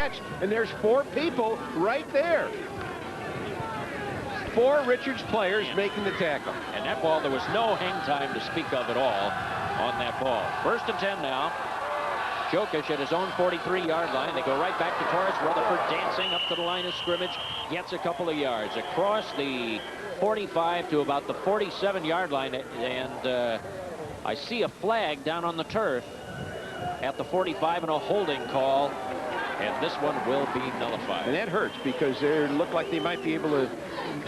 catch, and there's 4 people right there. 4 Richards players making the tackle. And that ball, there was no hang time to speak of at all on that ball. 1st and 10 now. Jokic at his own 43-yard line. They go right back to Torres. Rutherford dancing up to the line of scrimmage. Gets a couple of yards. Across the 45 to about the 47-yard line. And I see a flag down on the turf at the 45 and a holding call. And this one will be nullified. And that hurts because they look like they might be able to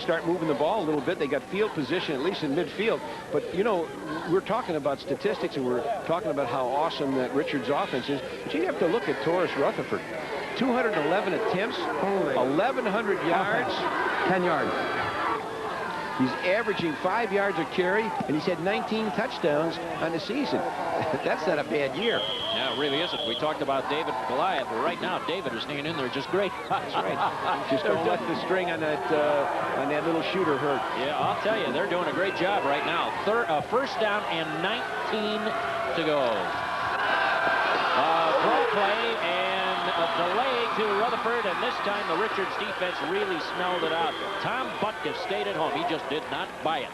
start moving the ball a little bit. They got field position, at least in midfield. But, you know, we're talking about statistics and we're talking about how awesome that Richards offense is. But you have to look at Torres Rutherford. 211 attempts, 1,100 yards. 10 yards. He's averaging 5 yards a carry, and he's had 19 touchdowns on the season. That's not a bad year. Yeah, it really isn't. We talked about David and Goliath, but right now David is hanging in there just great. That's right. Just don't let the string on that little shooter hurt. Yeah, I'll tell you, they're doing a great job right now. 1st down and 19 to go. Throw play and a delay to Rutherford, and this time the Richards defense really smelled it out. Tom Butkus stayed at home. He just did not buy it.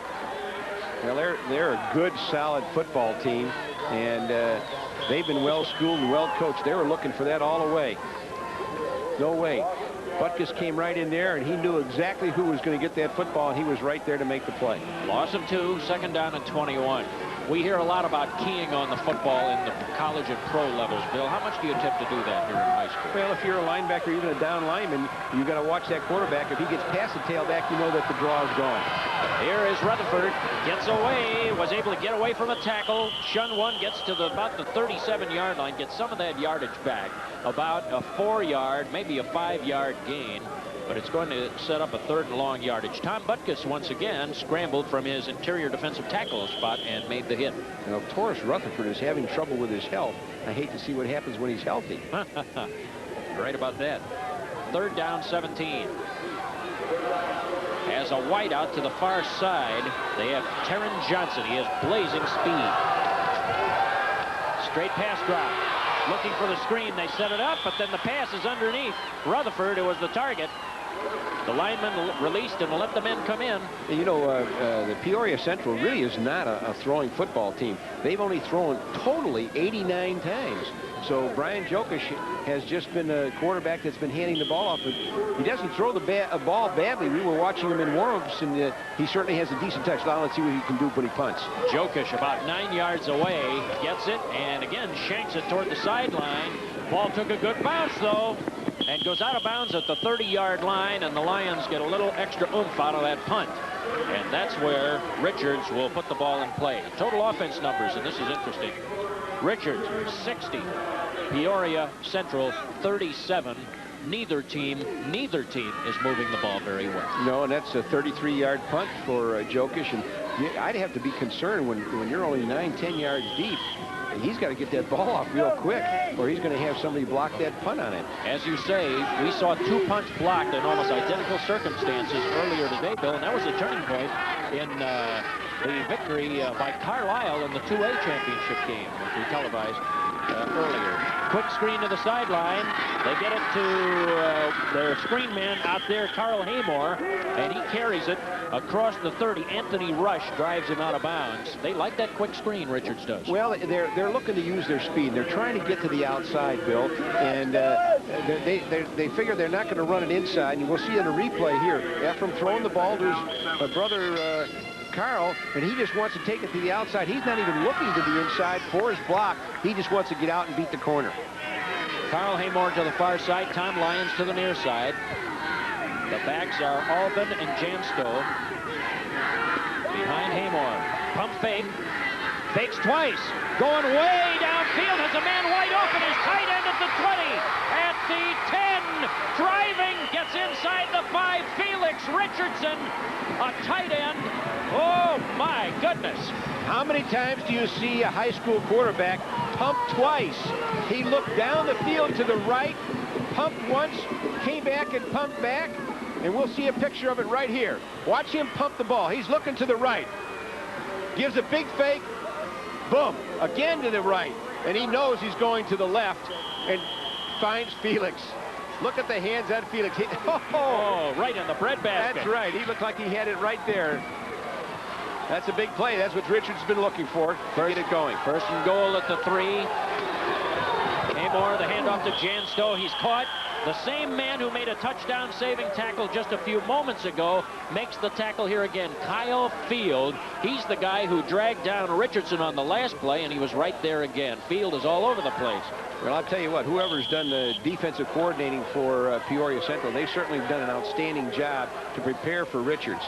Well, they're a good, solid football team, and they've been well-schooled and well-coached. They were looking for that all the way. No way. Butkus came right in there, and he knew exactly who was going to get that football, and he was right there to make the play. Loss of 2, 2nd down and 21. We hear a lot about keying on the football in the college and pro levels. Bill, how much do you attempt to do that here in high school? Well, if you're a linebacker, even a down lineman, you got to watch that quarterback. If he gets past the tailback, you know that the draw is gone. Here is Rutherford. Gets away. Was able to get away from a tackle. Shun one. Gets to about the 37-yard line. Gets some of that yardage back. About a 4-yard, maybe a 5-yard gain. But it's going to set up a 3rd and long yardage. Tom Butkus once again scrambled from his interior defensive tackle spot and made the hit. You know, Torres Rutherford is having trouble with his health. I hate to see what happens when he's healthy. Right about that. 3rd down, 17. As a wide out to the far side, they have Terran Johnson. He has blazing speed. Straight pass drop. Looking for the screen. They set it up, but then the pass is underneath. Rutherford, who was the target. The lineman released and let the men come in. You know, the Peoria Central really is not a throwing football team. They've only thrown totally 89 times. So Brian Jokic has just been a quarterback that's been handing the ball off. But he doesn't throw the ball badly. We were watching him in warm-ups, and he certainly has a decent touch. Now let's see what he can do when he punts. Jokic about 9 yards away, gets it, and again shanks it toward the sideline. Ball took a good bounce, though, and goes out of bounds at the 30-yard line, and the Lions get a little extra oomph out of that punt. And that's where Richards will put the ball in play. Total offense numbers, and this is interesting. Richards, 60. Peoria Central, 37. Neither team is moving the ball very well. No, and that's a 33-yard punt for Jokic. And I'd have to be concerned when you're only 9-10 yards deep. He's got to get that ball off real quick, or he's going to have somebody block that punt on it. As you say, we saw 2 punts blocked in almost identical circumstances earlier today, Bill, and that was a turning point in the victory by Carlisle in the 2A championship game, which we televised earlier. Quick screen to the sideline. They get it to their screen man out there, Carl Haymore, and he carries it across the 30. Anthony Rush drives him out of bounds. They like that quick screen, Richards does. Well, they're looking to use their speed. They're trying to get to the outside, Bill, and they figure they're not going to run it inside. And we'll see in a replay here. After him throwing the ball to his brother Carl, and he just wants to take it to the outside. He's not even looking to the inside for his block. He just wants to get out and beat the corner. Carl Haymore to the far side, Tom Lyons to the near side. The backs are Albin and Janstow. Behind Haymore. Pump fake. Fakes twice. Going way downfield. Has a man wide open. His tight end at the 20. At the 10. Driving. Gets inside the 5. Felix Richardson. A tight end. Oh, my goodness. How many times do you see a high school quarterback pump twice? He looked down the field to the right, pumped once, came back and pumped back, and we'll see a picture of it right here. Watch him pump the ball. He's looking to the right. Gives a big fake. Boom. Again to the right. And he knows he's going to the left and finds Felix. Look at the hands on Felix. Oh, right in the bread basket. That's right. He looked like he had it right there. That's a big play. That's what Richards has been looking for. Get it going. First and goal at the 3. Haymore, the handoff to Janstow. He's caught. The same man who made a touchdown-saving tackle just a few moments ago makes the tackle here again. Kyle Field. He's the guy who dragged down Richardson on the last play, and he was right there again. Field is all over the place. Well, I'll tell you what, whoever's done the defensive coordinating for Peoria Central, they certainly have done an outstanding job to prepare for Richards.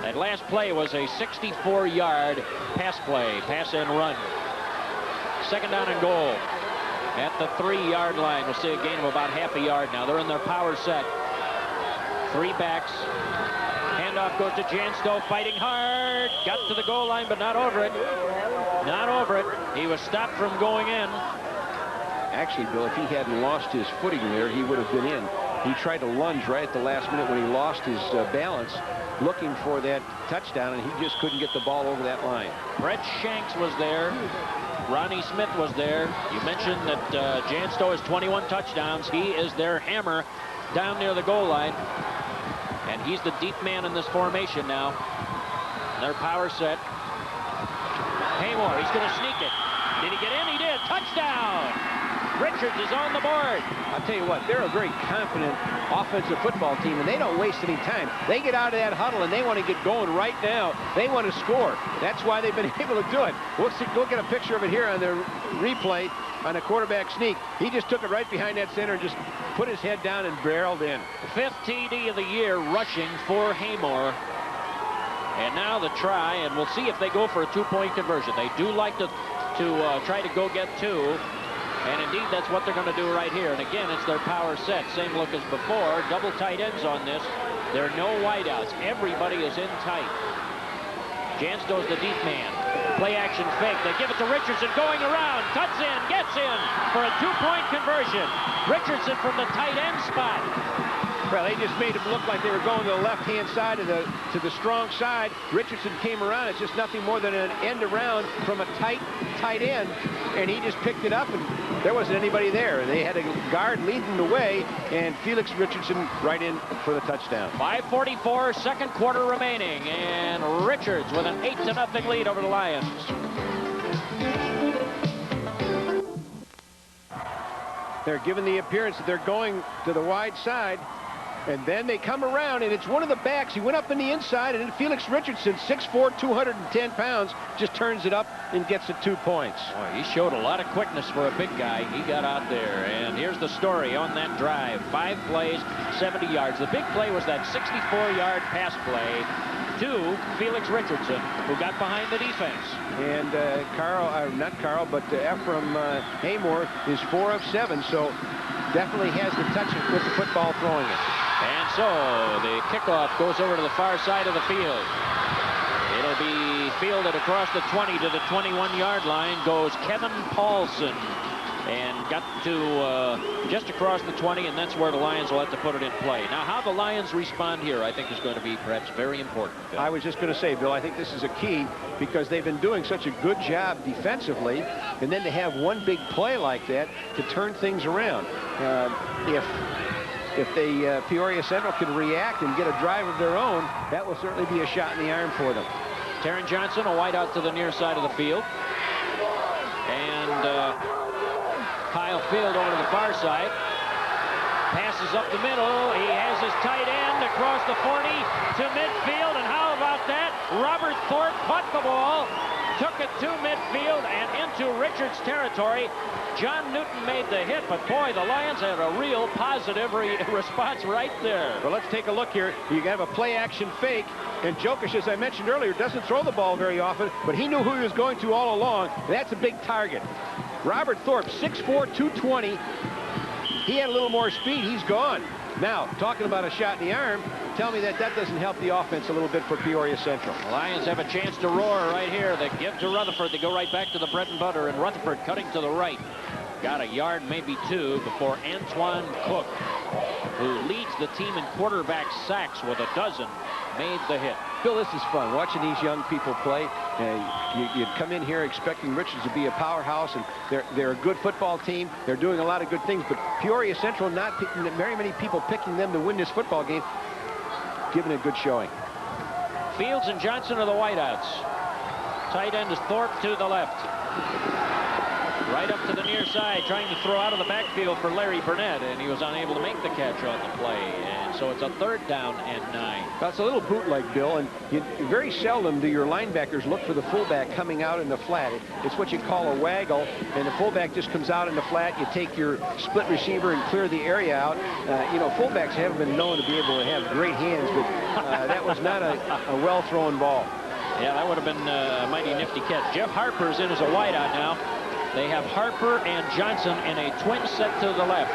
That last play was a 64-yard pass play, pass and run. Second down and goal at the 3-yard line. We'll see a gain of about half a yard now. They're in their power set. 3 backs. Handoff goes to Janstow, fighting hard. Got to the goal line, but not over it. Not over it. He was stopped from going in. Actually, Bill, if he hadn't lost his footing there, he would have been in. He tried to lunge right at the last minute when he lost his balance, looking for that touchdown, and he just couldn't get the ball over that line. Brett Shanks was there. Ronnie Smith was there. You mentioned that Janstow has 21 touchdowns. He is their hammer down near the goal line. And he's the deep man in this formation now. Their power set. Haymore, he's going to sneak it. Did he get in? He did. Touchdown! Richards is on the board. I'll tell you what, they're a very confident offensive football team, and they don't waste any time. They get out of that huddle, and they want to get going right now. They want to score. That's why they've been able to do it. We'll get a picture of it here on the replay on a quarterback sneak. He just took it right behind that center and just put his head down and barreled in. 5th TD of the year rushing for Haymore. And now the try, and we'll see if they go for a 2-point conversion. They do like to try to go get 2. And indeed, that's what they're going to do right here. And again, it's their power set. Same look as before. Double tight ends on this. There are no wideouts. Everybody is in tight. Janstow's the deep man. Play action fake. They give it to Richardson going around. Cuts in, gets in for a 2-point conversion. Richardson from the tight end spot. Well, they just made it look like they were going to the left-hand side of to the strong side. Richardson came around. It's just nothing more than an end around from a tight end, and he just picked it up, and there wasn't anybody there. They had a guard leading the way, and Felix Richardson right in for the touchdown. 5:44, second quarter remaining, and Richards with an 8-0 lead over the Lions. They're given the appearance that they're going to the wide side. And then they come around, and it's one of the backs. He went up in the inside, and then Felix Richardson, 6'4", 210 pounds, just turns it up and gets it 2 points. Boy, he showed a lot of quickness for a big guy. He got out there, and here's the story on that drive. 5 plays, 70 yards. The big play was that 64-yard pass play to Felix Richardson, who got behind the defense. And Ephraim Haymore is 4 of 7, so definitely has the touch with the football throwing it. And so the kickoff goes over to the far side of the field. It'll be fielded across the 20 to the 21-yard line. Goes Kevin Paulson. And got to just across the 20, and that's where the Lions will have to put it in play. Now, how the Lions respond here, I think, is going to be perhaps very important, Bill. I was just going to say, Bill, I think this is a key because they've been doing such a good job defensively, and then to have one big play like that to turn things around. If the Peoria Central can react and get a drive of their own, that will certainly be a shot in the arm for them. Taron Johnson, a wide out to the near side of the field. And Kyle Field over to the far side. Passes up the middle. He has his tight end across the 40 to midfield. And how about that? Robert Thorpe caught the ball, took it to midfield and into Richards' territory. John Newton made the hit, but boy, the Lions have a real positive response right there. Well, let's take a look here. You have a play-action fake, and Jokic, as I mentioned earlier, doesn't throw the ball very often, but he knew who he was going to all along. That's a big target. Robert Thorpe, 6'4", 220. He had a little more speed. He's gone. Now, talking about a shot in the arm, tell me that doesn't help the offense a little bit for Peoria Central. The Lions have a chance to roar right here. They give to Rutherford. They go right back to the bread and butter, and Rutherford cutting to the right. Got a yard, maybe 2, before Antoine Cook who leads the team in quarterback sacks with 12, made the hit. Bill, this is fun, watching these young people play. You come in here expecting Richards to be a powerhouse, and they're a good football team. They're doing a lot of good things, but Peoria Central not picking very many people picking them to win this football game, giving a good showing. Fields and Johnson are the wideouts. Tight end is Thorpe to the left. Right up to the near side, trying to throw out of the backfield for Larry Burnett, and he was unable to make the catch on the play. And so it's a 3rd down and 9. That's a little bootleg, Bill, and very seldom do your linebackers look for the fullback coming out in the flat. It's what you call a waggle, and the fullback just comes out in the flat. You take your split receiver and clear the area out. You know, fullbacks haven't been known to be able to have great hands, but that was not a well-thrown ball. Yeah, that would have been a mighty nifty catch. Jeff Harper's in as a wideout now. They have Harper and Johnson in a twin set to the left.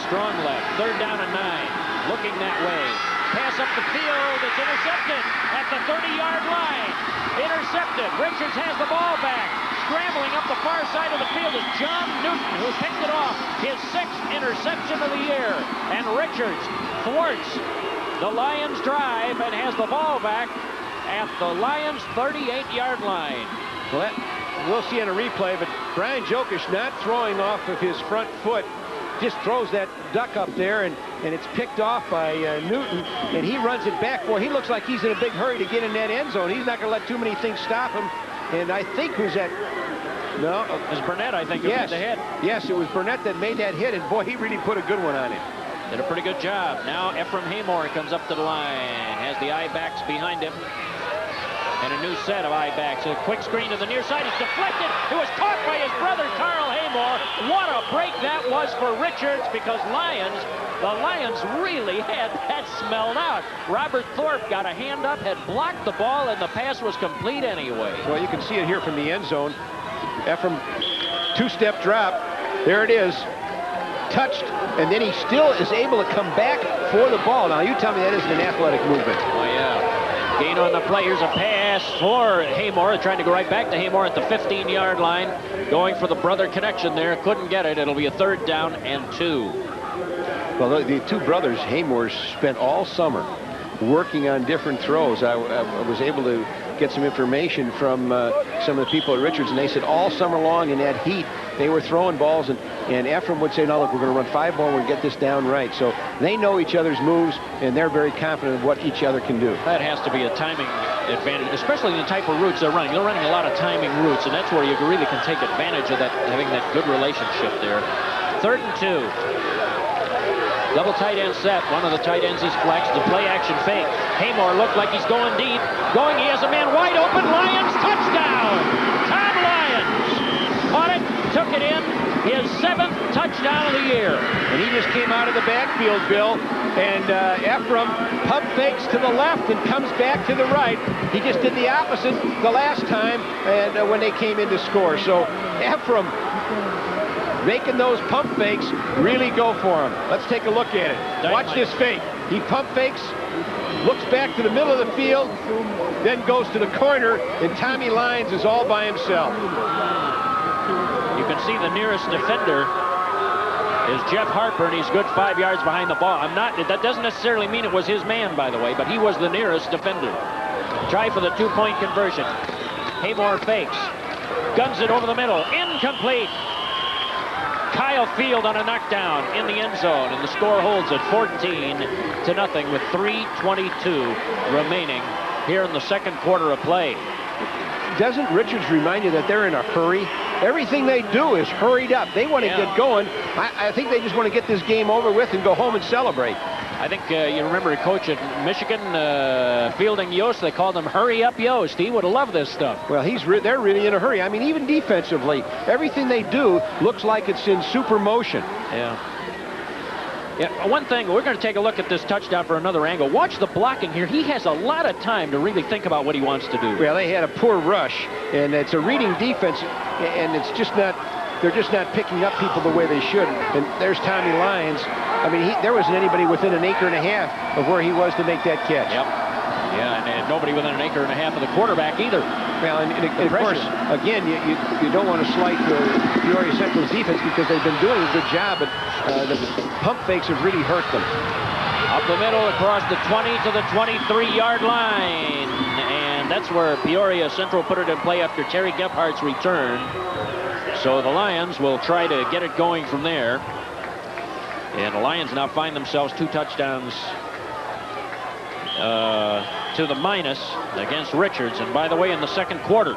Strong left. 3rd down and 9. Looking that way. Pass up the field. It's intercepted at the 30-yard line. Intercepted. Richards has the ball back. Scrambling up the far side of the field is John Newton, who picked it off. His 6th interception of the year. And Richards thwarts the Lions' drive and has the ball back at the Lions' 38-yard line. Well, we'll see on a replay, but Brian Jokish not throwing off of his front foot, just throws that duck up there, and it's picked off by Newton, and he runs it back. Boy, he looks like he's in a big hurry to get in that end zone. He's not going to let too many things stop him. And I think who's that? No, it was Burnett, I think, who made the hit. Yes, it was Burnett that made that hit, and boy, he really put a good one on him. Did a pretty good job. Now Ephraim Haymore comes up to the line, has the I-backs behind him. And a new set of I-backs. A quick screen to the near side. It's deflected. It was caught by his brother, Carl Haymore. What a break that was for Richards, because the Lions really had that smelled out. Robert Thorpe got a hand up, had blocked the ball, and the pass was complete anyway. Well, you can see it here from the end zone. Ephraim, 2-step drop. There it is. Touched, and then he still is able to come back for the ball. Now, you tell me that isn't an athletic movement. Oh, yeah. Gain on the play. Here's a pass for Haymore, trying to go right back to Haymore at the 15-yard line. Going for the brother connection there. Couldn't get it. It'll be a 3rd down and 2. Well, the two brothers, Haymore, spent all summer working on different throws. I was able to get some information from some of the people at Richards, and they said all summer long in that heat, they were throwing balls, and Ephraim would say, no, look, we're going to run 5 more and we'll get this down right. So they know each other's moves, and they're very confident of what each other can do. That has to be a timing advantage, especially in the type of routes they're running. They're running a lot of timing routes, and that's where you really can take advantage of that, having that good relationship there. 3rd and 2. Double tight end set. One of the tight ends is flexed. The play action fake. Haymore looked like he's going deep. He has a man wide open. Lions touchdown. Tom Lyons caught it, took it in. His 7th touchdown of the year. And he just came out of the backfield, Bill. And Ephraim pump fakes to the left and comes back to the right. He just did the opposite the last time, and when they came in to score. So Ephraim, making those pump fakes really go for him. Let's take a look at it. Watch this fake. He pump fakes, looks back to the middle of the field, then goes to the corner, and Tommy Lyons is all by himself. You can see the nearest defender is Jeff Harper, and he's good 5 yards behind the ball. That doesn't necessarily mean it was his man, by the way, but he was the nearest defender. Try for the 2-point conversion. Haymore fakes, guns it over the middle, incomplete. Kyle Field on a knockdown in the end zone, and the score holds at 14-0 with 3:22 remaining here in the 2nd quarter of play. Doesn't Richards remind you that they're in a hurry? Everything they do is hurried up. They want to get going. I think they just want to get this game over with and go home and celebrate. I think you remember a coach at Michigan, Fielding Yost. They called him Hurry Up Yost. He would have loved this stuff. Well, they're really in a hurry. I mean, even defensively, everything they do looks like it's in super motion. Yeah. One thing, we're going to take a look at this touchdown for another angle. Watch the blocking here. He has a lot of time to really think about what he wants to do. Well, they had a poor rush, and it's a reading defense, and it's just not, they're just not picking up people the way they should. And there's Tommy Lyons. I mean, there wasn't anybody within an acre and a half of where he was to make that catch. Yep. Yeah, and nobody within an acre and a half of the quarterback either. Well, and of course, again, you don't want to slight Peoria Central's defense because they've been doing a good job, but the pump fakes have really hurt them. Up the middle, across the 20 to the 23-yard line. And that's where Peoria Central put it in play after Terry Gephardt's return. So the Lions will try to get it going from there. And the Lions now find themselves 2 touchdowns to the minus against Richards. And by the way, in the second quarter,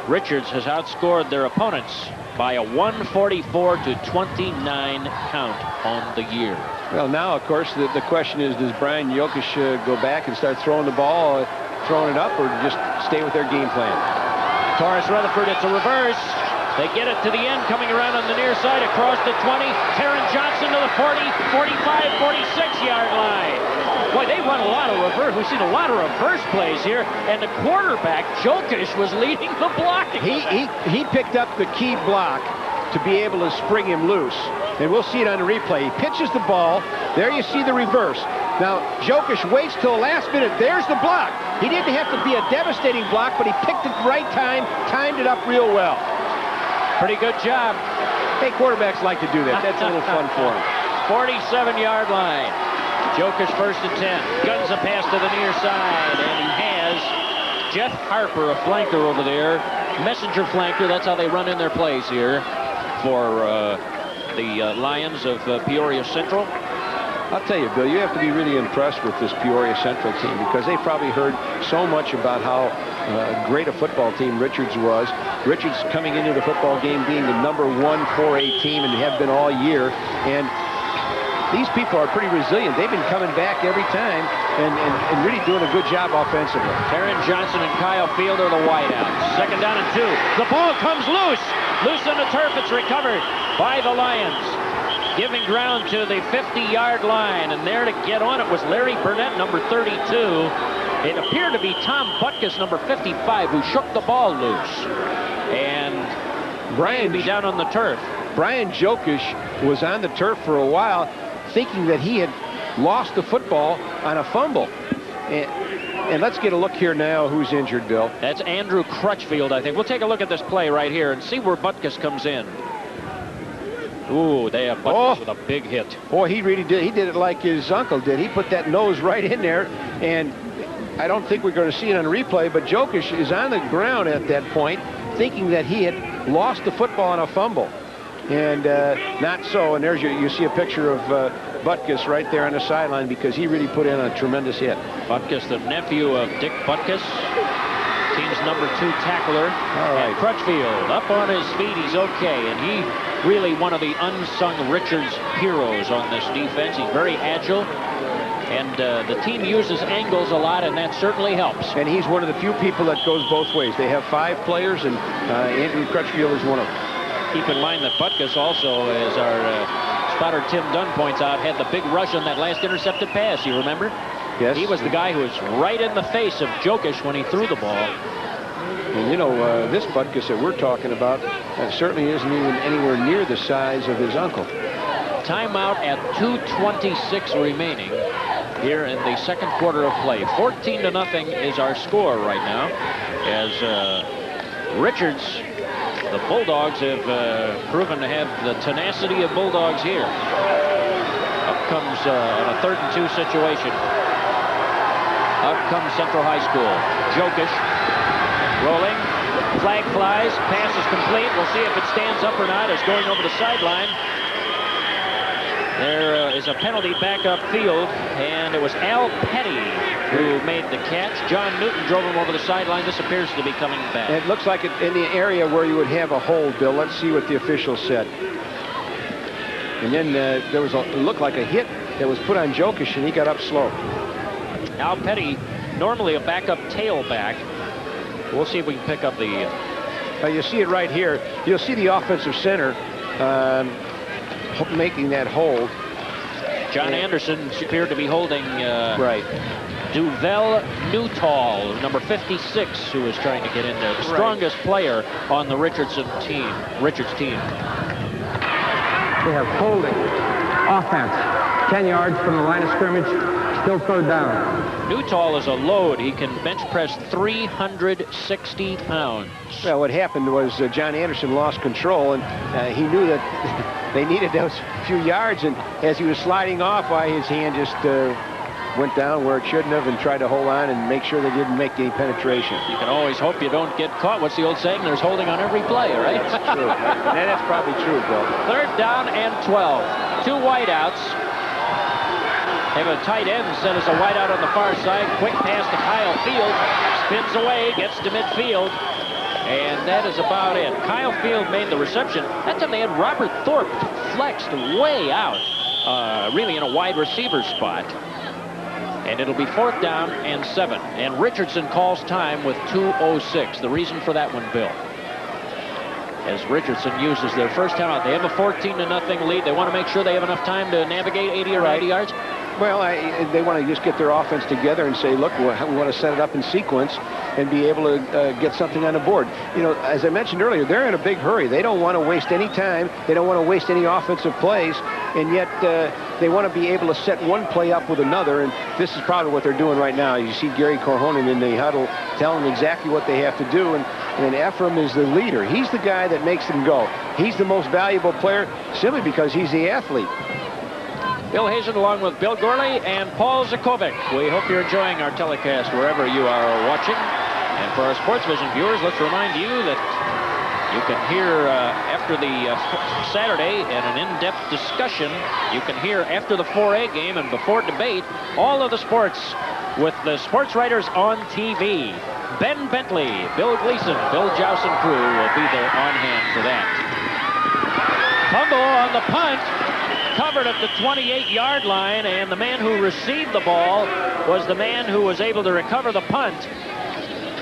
Richards has outscored their opponents by a 144 to 29 count on the year. Well, now, of course, the question is, does Brian Jokic go back and start throwing the ball, throwing it up, or just stay with their game plan? Taurus Rutherford, it's a reverse. They get it to the end, coming around on the near side, across the 20. Taron Johnson to the 40, 45, 46-yard line. Boy, they run a lot of reverse. We've seen a lot of reverse plays here, and the quarterback, Jokic, was leading the blocking. He picked up the key block to be able to spring him loose, and we'll see it on the replay. He pitches the ball. There you see the reverse. Now, Jokic waits till the last minute. There's the block. He didn't have to be a devastating block, but he picked the right time, timed it up real well. Pretty good job. Hey, quarterbacks like to do that. That's a little fun for them. 47-yard line. Jokic first and 10. Guns a pass to the near side, and he has Jeff Harper, a flanker over there. Messenger flanker, that's how they run in their plays here for the Lions of Peoria Central. I'll tell you, Bill, you have to be really impressed with this Peoria Central team because they probably heard so much about how great a football team Richards was. Richards coming into the football game being the #1 4A team and have been all year. And these people are pretty resilient. They've been coming back every time and really doing a good job offensively. Taron Johnson and Kyle Field are the wideouts. Second down and 2. The ball comes loose. Loose on the turf. It's recovered by the Lions. Giving ground to the 50-yard line, and there to get on it was Larry Burnett, number 32. It appeared to be Tom Butkus, number 55, who shook the ball loose. And Brian be down on the turf. Brian Jokic was on the turf for a while, thinking that he had lost the football on a fumble. And let's get a look here now who's injured, Bill. That's Andrew Crutchfield, I think. We'll take a look at this play right here and see where Butkus comes in. Ooh, they have Butkus with a big hit. Boy, he really did. He did it like his uncle did. He put that nose right in there, and I don't think we're going to see it on a replay, but Jokic is on the ground at that point, thinking that he had lost the football on a fumble. And not so, and there's you see a picture of Butkus right there on the sideline because he really put in a tremendous hit. Butkus, the nephew of Dick Butkus, team's #2 tackler. All right. And Crutchfield up on his feet, he's okay, and he really one of the unsung Richards heroes on this defense. He's very agile, and the team uses angles a lot, and that certainly helps. And he's one of the few people that goes both ways. They have 5 players, and Andrew Crutchfield is one of them. Keep in mind that Butkus also, as our spotter Tim Dunn points out, had the big rush on that last intercepted pass. You remember? Yes. He was the guy who was right in the face of Jokic when he threw the ball. And you know, this Butkus that we're talking about certainly isn't even anywhere near the size of his uncle. Timeout at 2:26 remaining here in the second quarter of play. 14-0 is our score right now, as Richards, the Bulldogs, have proven to have the tenacity of Bulldogs here. Up comes on a 3rd and 2 situation. Up comes Central High School. Jokic rolling. Flag flies. Pass is complete. We'll see if it stands up or not. It's going over the sideline. There is a penalty back upfield, and it was Al Petty who made the catch. John Newton drove him over the sideline. This appears to be coming back. It looks like it in the area where you would have a hold, Bill. Let's see what the officials said. And then there was it looked like a hit that was put on Jokic, and he got up slow. Al Petty, normally a backup tailback. We'll see if we can pick up the... You see it right here. You'll see the offensive center making that hold. John Anderson appeared to be holding right. Duvel Newtall, number 56, who is trying to get in there. The strongest player on the Richards team. We have holding offense. 10 yards from the line of scrimmage. Still third down. Newtall is a load. He can bench press 360 pounds. Well, what happened was John Anderson lost control, and he knew that they needed those few yards, and as he was sliding off, why his hand just went down where it shouldn't have and tried to hold on and make sure they didn't make any penetration. You can always hope you don't get caught. What's the old saying? There's holding on every play, right? That's true. That's probably true, Bill. Third down and 12. Two wideouts. Have a tight end set as a wideout on the far side. Quick pass to Kyle Field. Spins away, gets to midfield. And that is about it. Kyle Field made the reception. That time they had Robert Thorpe flexed way out, really in a wide receiver spot. And it'll be fourth down and 7. And Richardson calls time with 2:06. The reason for that one, Bill, as Richardson uses their first timeout. They have a 14-0 lead. They want to make sure they have enough time to navigate 80 or 90 yards. Well, they want to just get their offense together and say, look, we want to set it up in sequence and be able to get something on the board. You know, as I mentioned earlier, they're in a big hurry. They don't want to waste any time. They don't want to waste any offensive plays, and yet they want to be able to set one play up with another, and this is probably what they're doing right now. You see Gary Corhonen in the huddle telling them exactly what they have to do, and Ephraim is the leader. He's the guy that makes them go. He's the most valuable player simply because he's the athlete. Bill Hazen along with Bill Gorley and Paul Zakovic. We hope you're enjoying our telecast wherever you are watching. And for our Sports Vision viewers, let's remind you that you can hear after the Saturday and an in-depth discussion. You can hear after the 4A game and before debate all of the sports with the sports writers on TV. Ben Bentley, Bill Gleason, Bill Jowson crew will be there on hand for that. Fumble on the punt. Covered at the 28-yard line, and the man who received the ball was the man who was able to recover the punt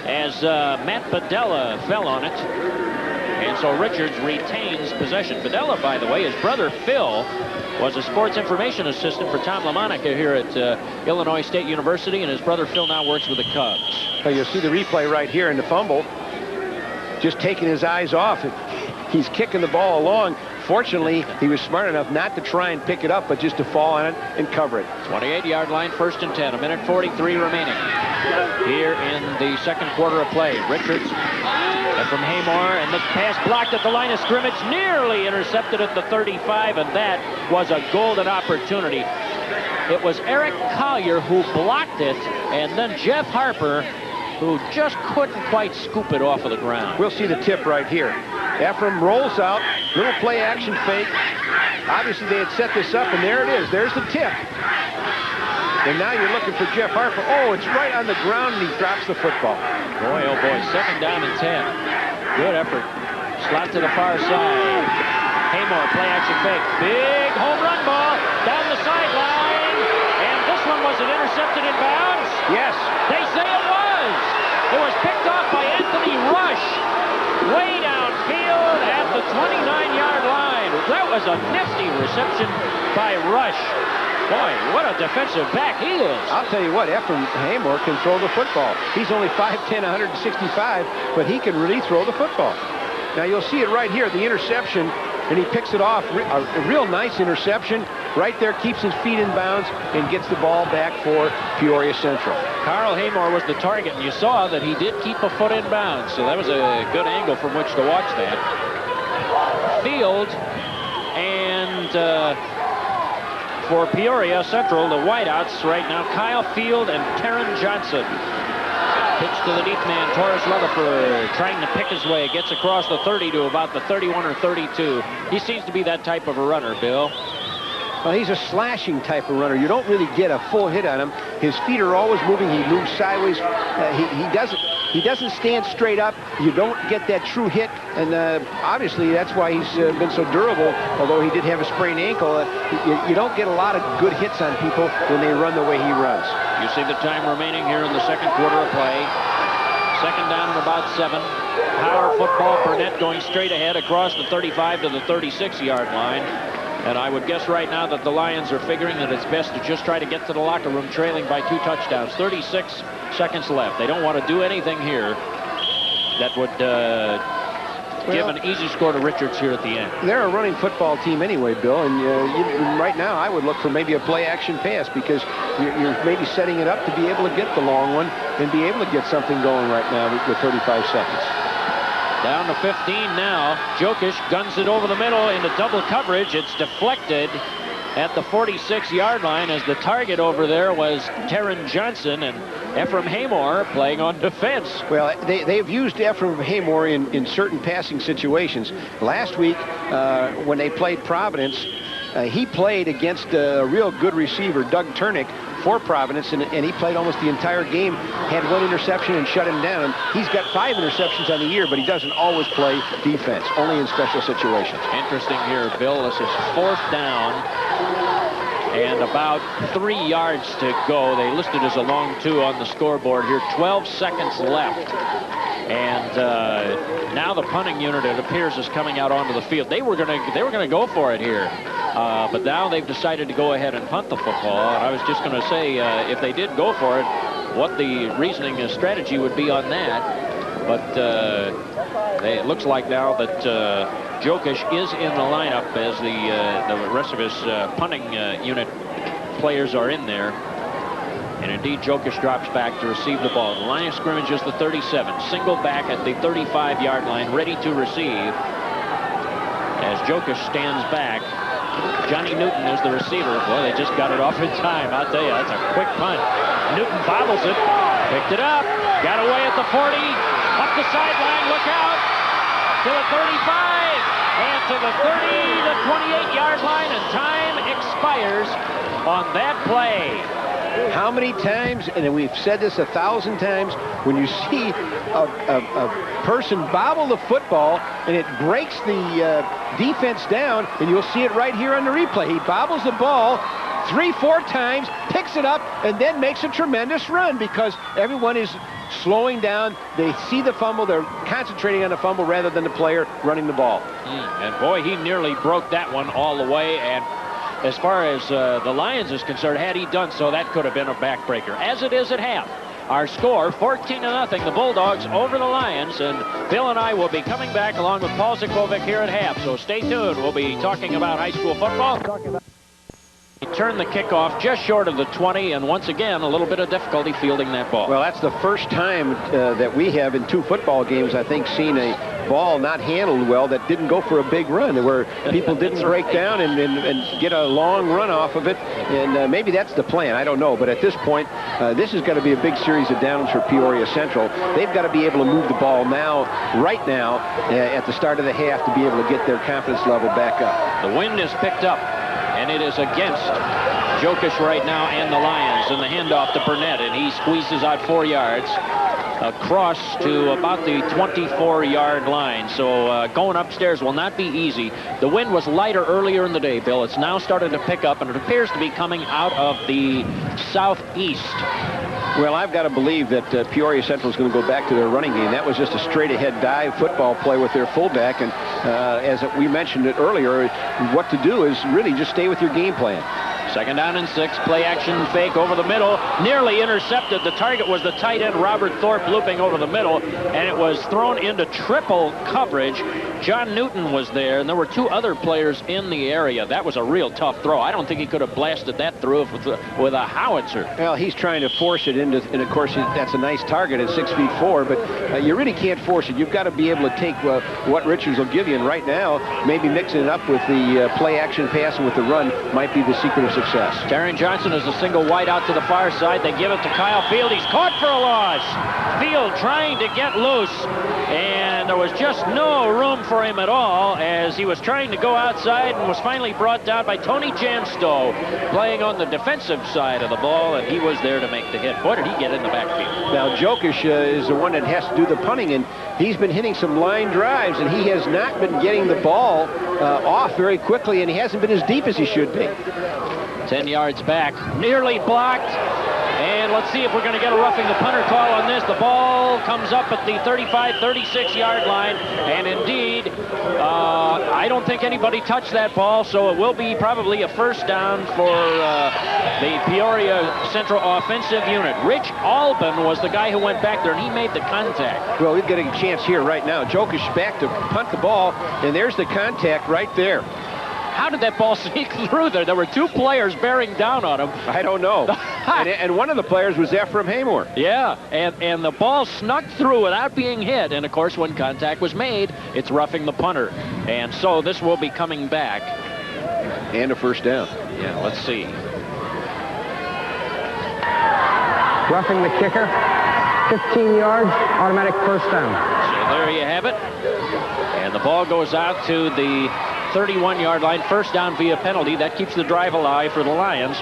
as Matt Padella fell on it. And so Richards retains possession. Padella, by the way, his brother Phil was a sports information assistant for Tom LaMonica here at Illinois State University, and his brother Phil now works with the Cubs. So you'll see the replay right here in the fumble. Just taking his eyes off it. He's kicking the ball along. Fortunately, he was smart enough not to try and pick it up, but just to fall on it and cover it. 28-yard line, 1st and 10, 1:43 remaining here in the second quarter of play. Richards from Haymore, and the pass blocked at the line of scrimmage, nearly intercepted at the 35, and that was a golden opportunity. It was Eric Collier who blocked it, and then Jeff Harper, who just couldn't quite scoop it off of the ground. We'll see the tip right here. Ephraim rolls out, little play action fake. Obviously they had set this up, and there it is. There's the tip. And now you're looking for Jeff Harper. Oh, it's right on the ground, and he drops the football. Boy, oh boy, 2nd down and 10. Good effort. Slot to the far side. Haymore, play action fake. Big home run ball down the sideline. And this one, was it intercepted in bounds? Yes. They say it was. It was picked off by Anthony Rush. Way downfield at the 29-yard line. That was a nifty reception by Rush. Boy, what a defensive back he is. I'll tell you what, Ephraim Haymore can throw the football. He's only 5'10", 165, but he can really throw the football. Now you'll see it right here, the interception, and he picks it off. A real nice interception. Right there, keeps his feet in bounds and gets the ball back for Peoria Central. Carl Haymore was the target, and you saw that he did keep a foot in bounds, so that was a good angle from which to watch that. Field and for Peoria Central, the wideouts right now, Kyle Field and Taryn Johnson. Pitch to the deep man, Taurus Rutherford, trying to pick his way, gets across the 30 to about the 31 or 32. He seems to be that type of a runner, Bill. Well, he's a slashing type of runner. You don't really get a full hit on him. His feet are always moving. He moves sideways. He doesn't stand straight up. You don't get that true hit, and obviously that's why he's been so durable. Although he did have a sprained ankle, you don't get a lot of good hits on people when they run the way he runs. You see the time remaining here in the second quarter of play. 2nd down and about 7. Power football. Burnett going straight ahead across the 35 to the 36-yard line. And I would guess right now that the Lions are figuring that it's best to just try to get to the locker room trailing by 2 touchdowns. 36 seconds left. They don't want to do anything here that would give an easy score to Richards here at the end. They're a running football team anyway, Bill, and right now I would look for maybe a play-action pass because you're maybe setting it up to be able to get the long one and be able to get something going right now with 35 seconds. Down to 15 now. Jokic guns it over the middle into double coverage. It's deflected at the 46-yard line as the target over there was Taron Johnson, and Ephraim Haymore playing on defense. Well, they've used Ephraim Haymore in certain passing situations. Last week, when they played Providence, he played against a real good receiver, Doug Turnick, for Providence, and he played almost the entire game, had one interception and shut him down. He's got 5 interceptions on the year, but he doesn't always play defense, only in special situations. Interesting here, Bill. This is 4th down and about 3 yards to go. They listed as a long 2 on the scoreboard here. 12 seconds left. And now the punting unit, it appears, is coming out onto the field. They were gonna go for it here. But now they've decided to go ahead and punt the football. And I was just going to say, if they did go for it, what the reasoning and strategy would be on that. But it looks like now that Jokic is in the lineup as the rest of his punting unit players are in there. And indeed, Jokic drops back to receive the ball. The line of scrimmage is the 37. Single back at the 35-yard line, ready to receive. As Jokic stands back, Johnny Newton is the receiver. Boy, they just got it off in time. I'll tell you, that's a quick punt. Newton bobbles it, picked it up, got away at the 40, up the sideline, look out, to the 35, and to the 30, the 28-yard line, and time expires on that play. How many times, and we've said this 1,000 times, when you see a person bobble the football and it breaks the defense down, and you'll see it right here on the replay. He bobbles the ball 3-4 times, picks it up, and then makes a tremendous run because everyone is slowing down. They see the fumble. They're concentrating on the fumble rather than the player running the ball. And boy, he nearly broke that one all the way. And as far as the Lions is concerned, had he done so, that could have been a backbreaker. As it is at half, our score 14-0, the Bulldogs over the Lions, and Bill and I will be coming back along with Paul Zikovic here at half, so stay tuned. We'll be talking about high school football. He turned the kickoff just short of the 20, and once again, a little bit of difficulty fielding that ball. Well, that's the first time that we have in 2 football games, I think, seen a ball not handled well that didn't go for a big run, where people didn't break down and get a long run off of it. And maybe that's the plan. I don't know. But at this point, this is going to be a big series of downs for Peoria Central. They've got to be able to move the ball now, right now, at the start of the half to be able to get their confidence level back up. The wind is picked up, and it is against Jokic right now and the Lions. And the handoff to Burnett, and he squeezes out 4 yards. Across to about the 24-yard line. So going upstairs will not be easy. The wind was lighter earlier in the day, Bill. It's now started to pick up, and it appears to be coming out of the southeast. Well, I've got to believe that Peoria Central is going to go back to their running game. That was just a straight-ahead dive football play with their fullback. And as we mentioned it earlier, what to do is really just stay with your game plan. 2nd down and 6, play action fake over the middle, nearly intercepted. The target was the tight end Robert Thorpe looping over the middle, and it was thrown into triple coverage. John Newton was there, and there were 2 other players in the area. That was a real tough throw. I don't think he could have blasted that through with a howitzer. Well, he's trying to force it into, and of course that's a nice target at 6'4", but you really can't force it. You've got to be able to take what Richards will give you, and right now maybe mixing it up with the play action pass and with the run might be the secret of success. Taron Johnson is a single wide out to the far side. They give it to Kyle Field. He's caught for a loss. Field trying to get loose, and there was just no room for him at all as he was trying to go outside and was finally brought down by Tony Janstow, playing on the defensive side of the ball, and he was there to make the hit. Boy, did he get in the backfield. Now, Jokic is the one that has to do the punting, and he's been hitting some line drives, and he has not been getting the ball off very quickly, and he hasn't been as deep as he should be. 10 yards back, nearly blocked, And let's see if we're going to get a roughing the punter call on this. The ball comes up at the 35, 36-yard line. And indeed, I don't think anybody touched that ball, so it will be probably a first down for the Peoria Central offensive unit. Rich Albin was the guy who went back there, and he made the contact. Well, we're getting a chance here right now. Jokic back to punt the ball, and there's the contact right there. How did that ball sneak through there? There were two players bearing down on him. I don't know. and one of the players was Ephraim Haymore. Yeah, and the ball snuck through without being hit. And, of course, when contact was made, it's roughing the punter. And so this will be coming back. And a first down. Yeah, let's see. Roughing the kicker. 15 yards, automatic first down. So there you have it. And the ball goes out to the 31-yard line, first down via penalty. That keeps the drive alive for the Lions,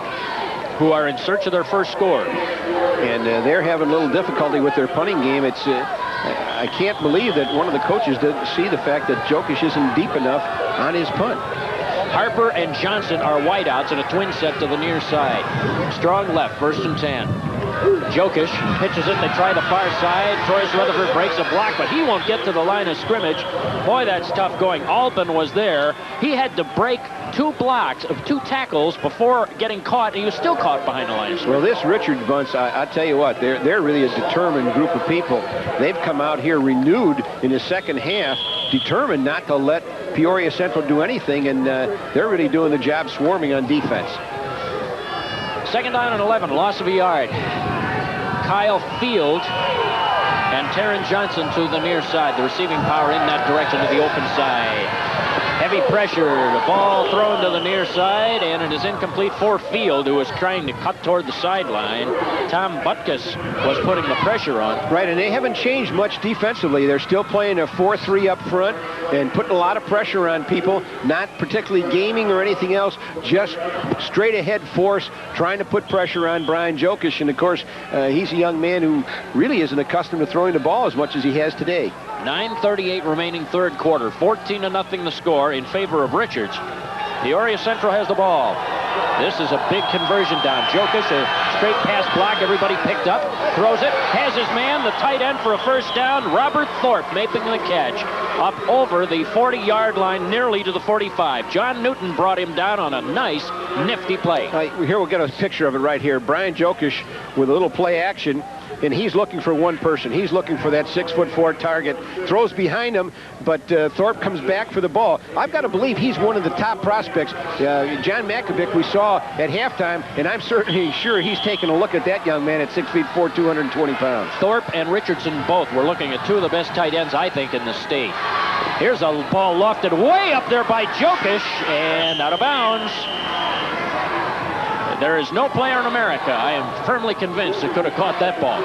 who are in search of their first score. And they're having a little difficulty with their punting game. It's I can't believe that one of the coaches didn't see the fact that Jokic isn't deep enough on his punt. Harper and Johnson are wideouts in a twin set to the near side. Strong left, 1st and 10. Jokic pitches it. They try the far side. Troyce Rutherford breaks a block, but he won't get to the line of scrimmage. Boy, that's tough going. Albin was there. He had to break 2 blocks of 2 tackles before getting caught, and he was still caught behind the line of scrimmage. Well, this Richard bunch, I tell you what, they're really a determined group of people. They've come out here renewed in the second half, determined not to let Peoria Central do anything, and they're really doing the job swarming on defense. 2nd down and 11, loss of a yard. Kyle Field and Taron Johnson to the near side. The receiving power in that direction to the open side. Heavy pressure. The ball thrown to the near side, and it is incomplete for Field, who was trying to cut toward the sideline. Tom Butkus was putting the pressure on. Right, and they haven't changed much defensively. They're still playing a 4-3 up front and putting a lot of pressure on people, not particularly gaming or anything else, just straight ahead force, trying to put pressure on Brian Jokic. And, of course, he's a young man who really isn't accustomed to throwing the ball as much as he has today. 9:38 remaining third quarter. 14-0 the score in favor of Richards. Peoria Central has the ball. This is a big conversion down. Jokic, a straight pass block. Everybody picked up. Throws it. Has his man, the tight end for a first down. Robert Thorpe making the catch up over the 40-yard line, nearly to the 45. John Newton brought him down on a nice, nifty play. Here we'll get a picture of it right here. Brian Jokic with a little play action. And he's looking for one person. He's looking for that 6'4" target. Throws behind him, but Thorpe comes back for the ball. I've got to believe he's one of the top prospects. John Makovic we saw at halftime, and I'm certainly sure he's taking a look at that young man at 6'4", 220 pounds. Thorpe and Richardson both were looking at 2 of the best tight ends, I think, in the state. Here's a ball lofted way up there by Jokic, and out of bounds. There is no player in America, I am firmly convinced, that could have caught that ball.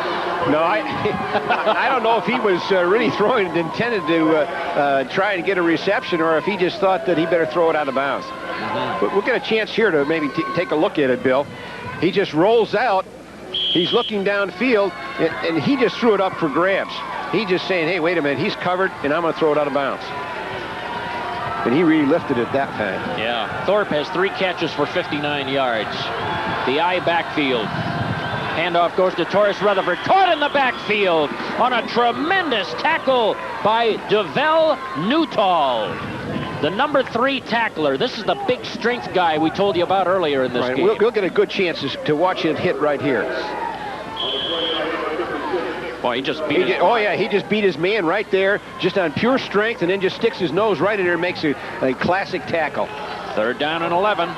No, I don't know if he was really throwing it intended to try and get a reception, or if he just thought that he better throw it out of bounds. But we'll get a chance here to maybe take a look at it, Bill. He just rolls out. He's looking downfield, and he just threw it up for grabs. He's just saying, hey, wait a minute, he's covered, and I'm going to throw it out of bounds. And he really lifted it that time. Yeah, Thorpe has 3 catches for 59 yards. The I backfield. Handoff goes to Troyce Rutherford. Caught in the backfield on a tremendous tackle by DeVell Newtall. The number 3 tackler. This is the big strength guy we told you about earlier in this game. We'll get a good chance to watch it hit right here. Boy, he just beat he just beat his man right there, just on pure strength, and then just sticks his nose right in there and makes a classic tackle. 3rd down and 11.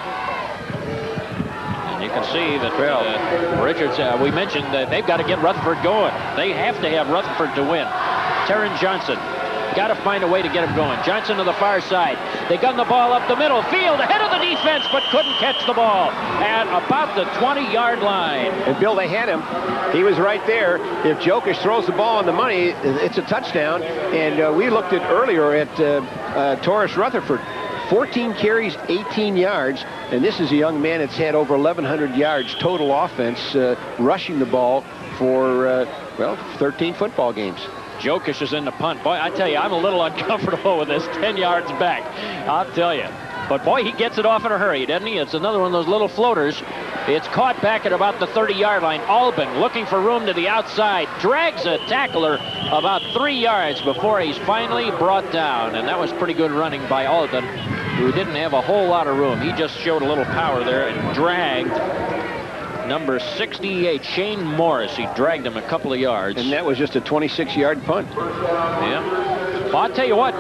And you can see that Richards, we mentioned that they've got to get Rutherford going. They have to have Rutherford to win. Taron Johnson. Got to find a way to get him going. Johnson to the far side. They gun the ball up the middle. Field ahead of the defense, but couldn't catch the ball at about the 20-yard line. And, Bill, they had him. He was right there. If Jokic throws the ball on the money, it's a touchdown. And we looked at earlier at Troyce Rutherford. 14 carries, 18 yards. And this is a young man that's had over 1,100 yards total offense, rushing the ball for, 13 football games. Jokic is in the punt. Boy, I tell you, I'm a little uncomfortable with this 10 yards back. I'll tell you. But, boy, he gets it off in a hurry, doesn't he? It's another one of those little floaters. It's caught back at about the 30-yard line. Albin looking for room to the outside. Drags a tackler about 3 yards before he's finally brought down. And that was pretty good running by Albin, who didn't have a whole lot of room. He just showed a little power there and dragged number 68, Shane Morris. He dragged him a couple of yards. And that was just a 26-yard punt. Yeah. Well, I'll tell you what,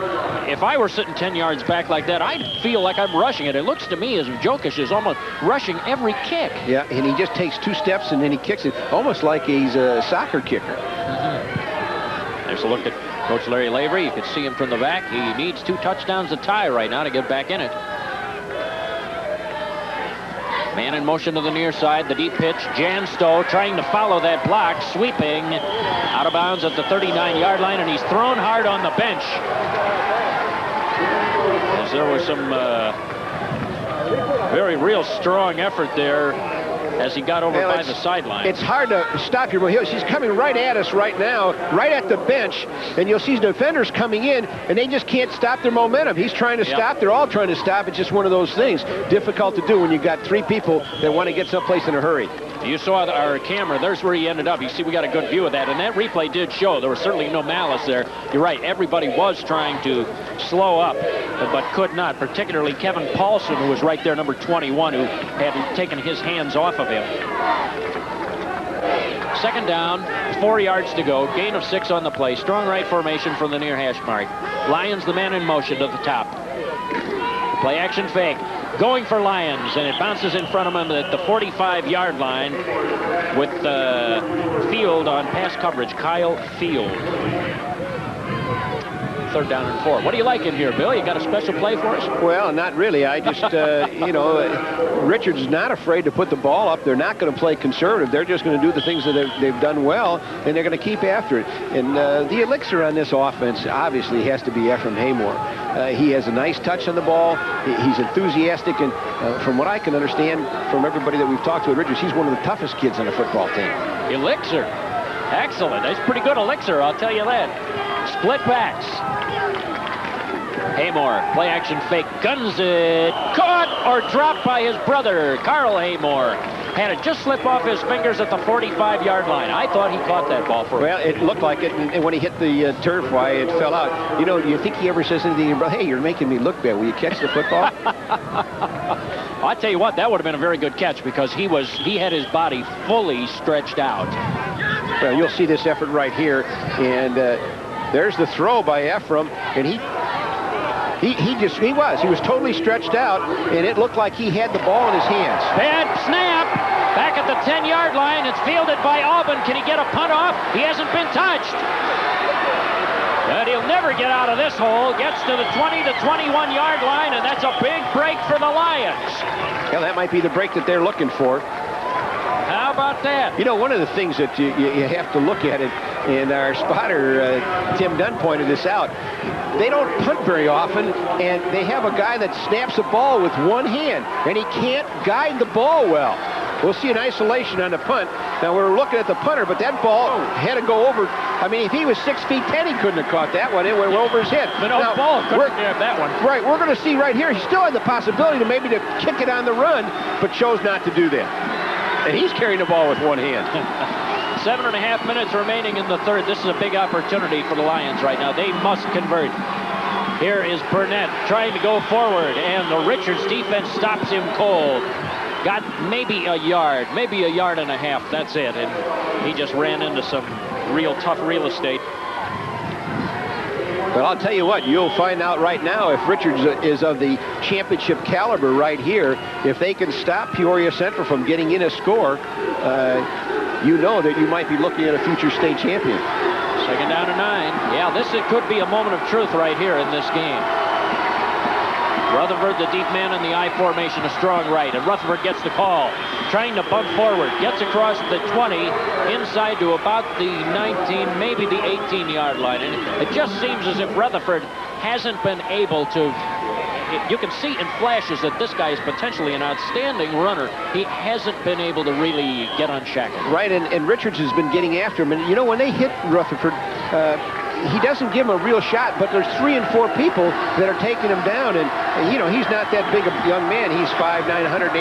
if I were sitting 10 yards back like that, I'd feel like I'm rushing it. It looks to me as if Jokic is almost rushing every kick. Yeah, and he just takes 2 steps and then he kicks it, almost like he's a soccer kicker. There's a look at Coach Larry Lavery. You can see him from the back. He needs 2 touchdowns to tie right now to get back in it. Man in motion to the near side, the deep pitch. Jan Stowe trying to follow that block, sweeping out of bounds at the 39-yard line, and he's thrown hard on the bench. As there was some very real strong effort there as he got over by the sideline. It's hard to stop here. She's coming right at us right now, right at the bench, and you'll see defenders coming in, and they just can't stop their momentum. He's trying to stop. They're all trying to stop. It's just one of those things. Difficult to do when you've got 3 people that want to get someplace in a hurry. You saw our camera. There's where he ended up. You see, we got a good view of that, and that replay did show there was certainly no malice there. You're right. Everybody was trying to slow up, but could not, particularly Kevin Paulson, who was right there, number 21, who had taken his hands off of him. Second down, 4 yards to go. Gain of 6 on the play. Strong right formation from the near hash mark. Lions, the man in motion to the top. Play action fake. Going for Lions, and it bounces in front of him at the 45-yard line with Field on pass coverage. Kyle Field. 3rd down and 4. What do you like in here, Bill? You got a special play for us? Well, not really. I just, you know, Richards is not afraid to put the ball up. They're not going to play conservative. They're just going to do the things that they've done well, and they're going to keep after it. And the elixir on this offense obviously has to be Ephraim Haymore. He has a nice touch on the ball. He's enthusiastic, and from what I can understand from everybody that we've talked to at Richards, he's one of the toughest kids on the football team. Elixir. Excellent. That's pretty good elixir, I'll tell you that. Split backs. Haymore, play action fake, guns it, caught or dropped by his brother, Carl Haymore. Had it just slip off his fingers at the 45-yard line. I thought he caught that ball for him. Well, it looked like it, and when he hit the turf, why it fell out. You know, do you think he ever says anything to your brother? Hey, you're making me look bad. Will you catch the football? I'll tell you what, that would have been a very good catch because he had his body fully stretched out. Well, you'll see this effort right here, and there's the throw by Ephraim, and he was totally stretched out, and it looked like he had the ball in his hands. Bad snap, back at the 10-yard line. It's fielded by Albin. Can he get a punt off? He hasn't been touched. But he'll never get out of this hole. Gets to the 20 to 21-yard line, and that's a big break for the Lions. Well, that might be the break that they're looking for. How about that? You know, one of the things that you have to look at it, and our spotter, Tim Dunn, pointed this out, they don't punt very often, and they have a guy that snaps the ball with one hand, and he can't guide the ball well. We'll see an isolation on the punt. Now, we're looking at the punter, but that ball had to go over. I mean, if he was 6 feet 10, he couldn't have caught that one. It went over his head. But no ball couldn't have that one. Right, we're going to see right here, he still had the possibility to maybe to kick it on the run, but chose not to do that. And he's carrying the ball with one hand. 7.5 minutes remaining in the third. This is a big opportunity for the Lions right now. They must convert. Here is Burnett trying to go forward, and the Richards defense stops him cold. Got maybe a yard, maybe a yard and a half. That's it. And he just ran into some real tough real estate. But I'll tell you what, you'll find out right now if Richards is of the championship caliber right here. If they can stop Peoria Central from getting in a score, you know that you might be looking at a future state champion. 2nd down and 9. Yeah, it could be a moment of truth right here in this game. Rutherford, the deep man in the I formation, a strong right, and Rutherford gets the call. Trying to bunt forward, gets across the 20, inside to about the 19, maybe the 18-yard line. And it just seems as if Rutherford hasn't been able to. You can see in flashes that this guy is potentially an outstanding runner. He hasn't been able to really get unshackled. Right, and Richards has been getting after him. And, you know, when they hit Rutherford, he doesn't give him a real shot, but there's 3 and 4 people that are taking him down. And, you know, he's not that big a young man. He's 5'9", 185,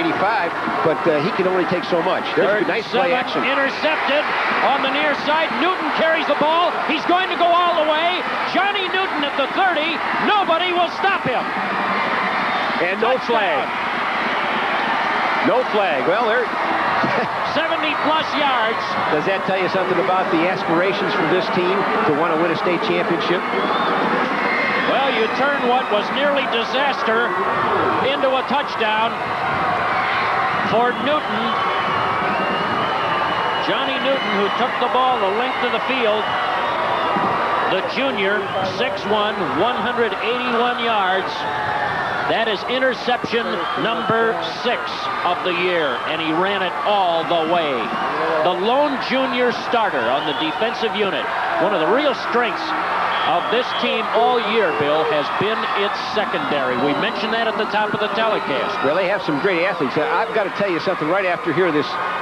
but he can only take so much. There's a nice play action. Intercepted on the near side. Newton carries the ball. He's going to go all the way. Johnny Newton at the 30. Nobody will stop him. And no flag. No flag. Well, there. 70-plus yards. Does that tell you something about the aspirations for this team to want to win a state championship? Well, you turn what was nearly disaster into a touchdown for Newton. Johnny Newton, who took the ball the length of the field. The junior, 6'1", 181 yards. That is interception number 6 of the year, and he ran it all the way. The lone junior starter on the defensive unit. One of the real strengths of this team all year, Bill, has been its secondary. We mentioned that at the top of the telecast. Well, they have some great athletes. I've got to tell you something right after here.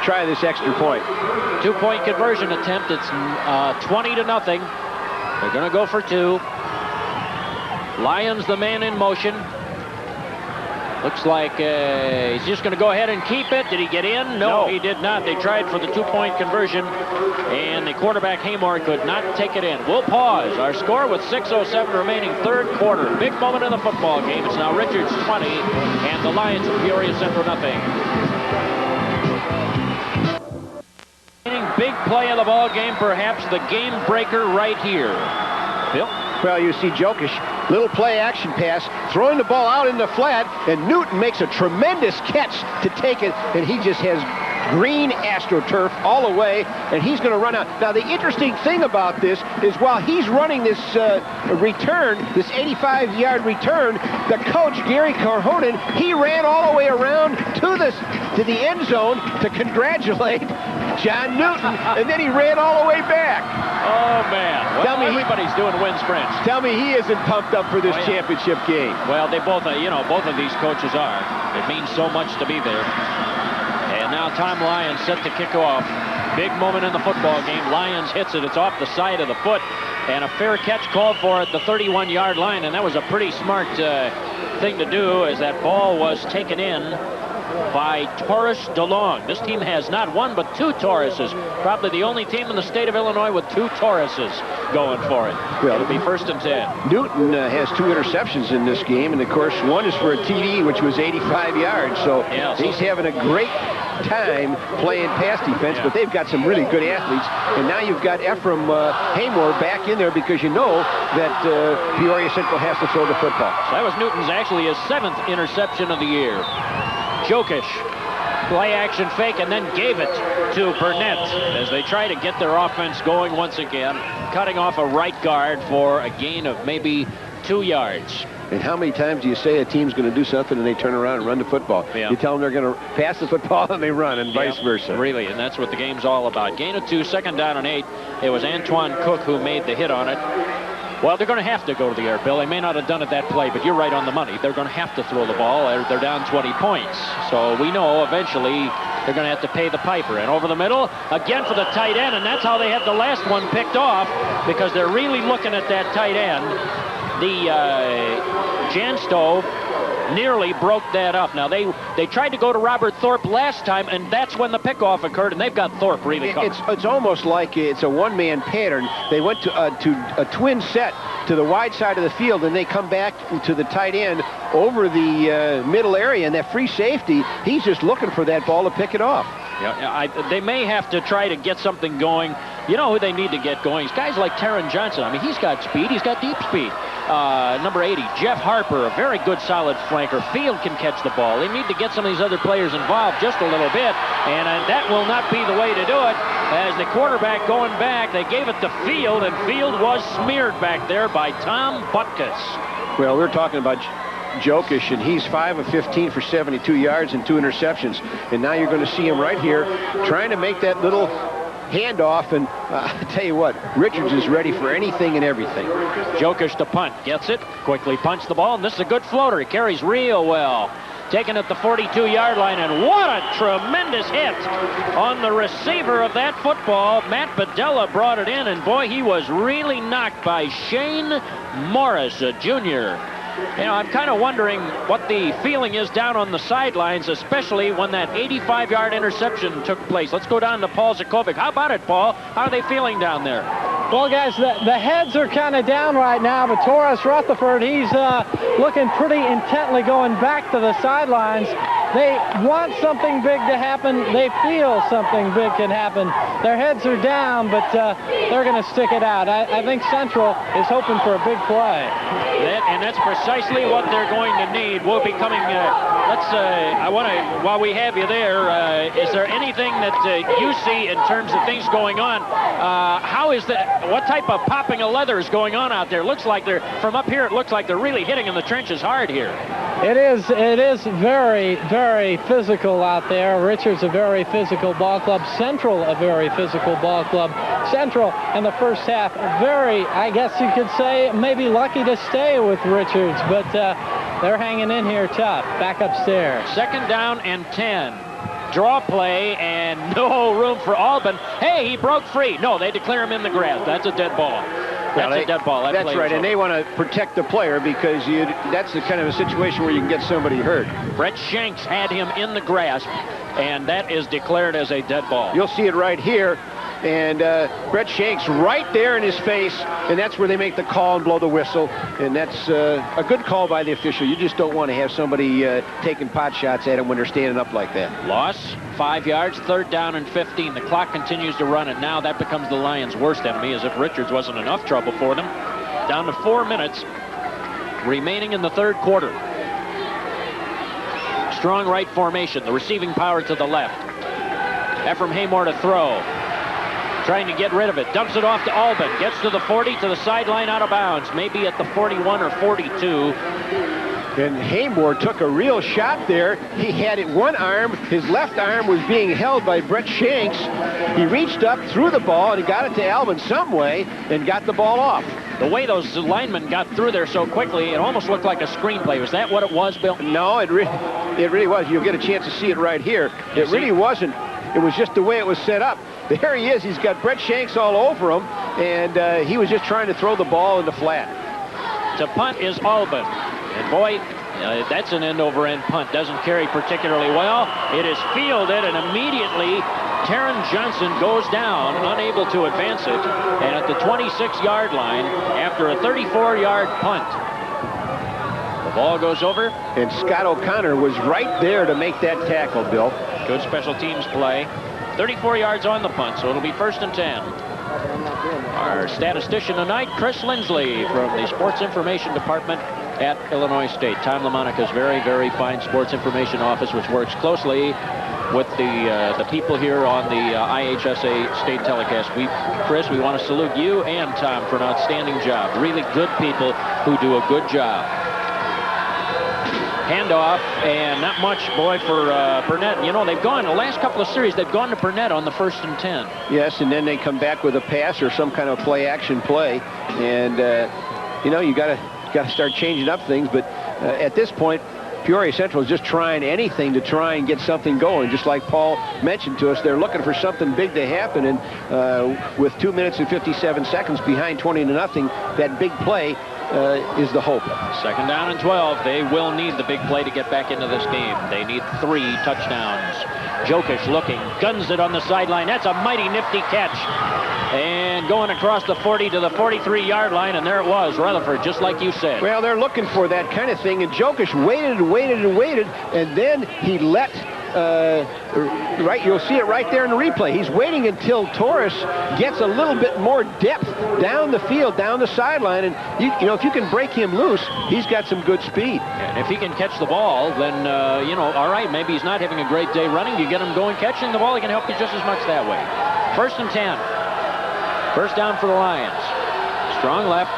Try this extra point. 2-point conversion attempt. It's 20-0. They're going to go for 2. Lions, the man in motion. Looks like he's just going to go ahead and keep it. Did he get in? No, he did not. They tried for the 2-point conversion, and the quarterback, Haymore, could not take it in. We'll pause. Our score with 6:07 remaining, third quarter. Big moment in the football game. It's now Richards 20, and the Lions of Peoria Central nothing. Big play of the ball game, perhaps the game breaker right here. Bill? Well, you see Jokic, little play action pass, throwing the ball out in the flat, and Newton makes a tremendous catch to take it, and he just has green AstroTurf all the way, and he's going to run out. Now, the interesting thing about this is while he's running this return, this 85-yard return, the coach, Gary Carhonen, he ran all the way around to the end zone to congratulate John Newton, and then he ran all the way back. Oh, man. Well, tell me everybody's doing wind sprints. Tell me he isn't pumped up for this championship game. Well, they both, both of these coaches are. It means so much to be there. And now Tom Lyons set to kick off. Big moment in the football game. Lyons hits it. It's off the side of the foot. And a fair catch called for at the 31-yard line. And that was a pretty smart thing to do, as that ball was taken in by Taurus DeLong. This team has not one but 2 Tauruses. Probably the only team in the state of Illinois with 2 Tauruses going for it. Well, it'll be 1st and 10. Newton has 2 interceptions in this game, and of course one is for a TD, which was 85 yards. So he's having a great time playing pass defense, but they've got some really good athletes. And now you've got Ephraim Haymore back in there, because you know that Peoria Central has to throw the football. So that was Newton's actually his 7th interception of the year. Jokic, play action fake, and then gave it to Burnett as they try to get their offense going once again, cutting off a right guard for a gain of maybe 2 yards. And how many times do you say a team's going to do something and they turn around and run the football? You tell them they're going to pass the football and they run, and vice versa. Really, and that's what the game's all about. Gain of 2, 2nd down and 8. It was Antoine Cook who made the hit on it. Well, they're going to have to go to the air, Bill. They may not have done it that play, but you're right on the money. They're going to have to throw the ball. They're down 20 points. So we know eventually they're going to have to pay the piper. And over the middle, again for the tight end, and that's how they had the last one picked off, because they're really looking at that tight end. The Janstow nearly broke that up. Now, they tried to go to Robert Thorpe last time, and that's when the pickoff occurred, and they've got Thorpe really covered. It's almost like it's a one-man pattern. They went to a twin set to the wide side of the field, and they come back to the tight end over the middle area, and that free safety, he's just looking for that ball to pick it off. Yeah, they may have to try to get something going. You know who they need to get going? It's guys like Taron Johnson. I mean, he's got speed. He's got deep speed. Number 80, Jeff Harper, a very good solid flanker. Field can catch the ball. They need to get some of these other players involved just a little bit, and that will not be the way to do it. As the quarterback going back, they gave it to Field, and Field was smeared back there by Tom Butkus. Well, we're talking about Jokic, and he's 5 of 15 for 72 yards and 2 interceptions. And now you're going to see him right here trying to make that little handoff, and I tell you what, Richards is ready for anything and everything. Jokic to punt, gets it, quickly punts the ball, and this is a good floater. He carries real well. taken at the 42-yard line, and what a tremendous hit on the receiver of that football. Matt Padella brought it in, and boy, he was really knocked by Shane Morris, a junior. You know, I'm kind of wondering what the feeling is down on the sidelines, especially when that 85-yard interception took place. Let's go down to Paul Zakovic. How about it, Paul? How are they feeling down there? Well, guys, the heads are kind of down right now, but Torres Rutherford, he's looking pretty intently going back to the sidelines. They want something big to happen. They feel something big can happen. Their heads are down, but they're going to stick it out. I think Central is hoping for a big play. And that's precisely what they're going to need. We'll be coming, I want to, while we have you there, is there anything that you see in terms of things going on? How is that, what type of popping of leather is going on out there? Looks like they're, from up here, it looks like they're really hitting in the trenches hard here. It is very, very physical out there. Richards a very physical ball club. Central a very physical ball club. Central in the first half very, I guess you could say, maybe lucky to stay with Richards, but they're hanging in here tough. Back upstairs. 2nd down and 10. Draw play and no room for Albin. Hey, he broke free. No, they declare him in the grass. That's a dead ball. That's a dead ball. That's right, and they want to protect the player because that's the kind of a situation where you can get somebody hurt. Brett Shanks had him in the grasp, and that is declared as a dead ball. You'll see it right here, and Brett Shanks right there in his face, and that's where they make the call and blow the whistle, and that's a good call by the official. You just don't want to have somebody taking pot shots at him when they're standing up like that. Loss, 5 yards, 3rd down and 15. The clock continues to run, and now that becomes the Lions' worst enemy, as if Richards wasn't enough trouble for them. Down to 4 minutes remaining in the 3rd quarter. Strong right formation, the receiving power to the left. Ephraim Haymore to throw. Trying to get rid of it. Dumps it off to Albin. Gets to the 40, to the sideline, out of bounds. Maybe at the 41 or 42. And Haymore took a real shot there. He had it one arm. His left arm was being held by Brett Shanks. He reached up, threw the ball, and he got it to Albin some way and got the ball off. The way those linemen got through there so quickly, it almost looked like a screenplay. Was that what it was, Bill? No, it really was. You'll get a chance to see it right here. It really wasn't. It was just the way it was set up. There he is. He's got Brett Shanks all over him, and he was just trying to throw the ball in the flat. To punt is Albin. And boy, that's an end-over-end punt. Doesn't carry particularly well. It is fielded, and immediately Taron Johnson goes down, unable to advance it. And at the 26-yard line, after a 34-yard punt, the ball goes over. And Scott O'Connor was right there to make that tackle, Bill. Good special teams play. 34 yards on the punt, so it'll be 1st and 10. Our statistician tonight, Chris Lindsley from the Sports Information Department at Illinois State. Tom LaMonica's very, very fine sports information office, which works closely with the people here on the IHSA State telecast. Chris, we want to salute you and Tom for an outstanding job. Really good people who do a good job. Handoff, and not much, boy, for Burnett. You know, they've gone, the last couple of series, they've gone to Burnett on the 1st and 10. Yes, and then they come back with a pass or some kind of play-action play. And, you know, you got to start changing up things. But at this point, Peoria Central is just trying anything to try and get something going. Just like Paul mentioned to us, they're looking for something big to happen. And with 2 minutes and 57 seconds behind 20-0, that big play is the hope. 2nd down and 12. They will need the big play to get back into this game. They need 3 touchdowns. Jokic looking, guns it on the sideline. That's a mighty nifty catch. And going across the 40 to the 43-yard line, and there it was, Rutherford, just like you said. Well, they're looking for that kind of thing, and Jokic waited and waited and waited, and then he let, right, you'll see it right there in the replay. He's waiting until Torres gets a little bit more depth down the field, down the sideline, and you know, if you can break him loose, he's got some good speed. And if he can catch the ball, then, you know, all right, maybe he's not having a great day running. You get him going catching the ball, he can help you just as much that way. 1st and 10. 1st down for the Lions. Strong left.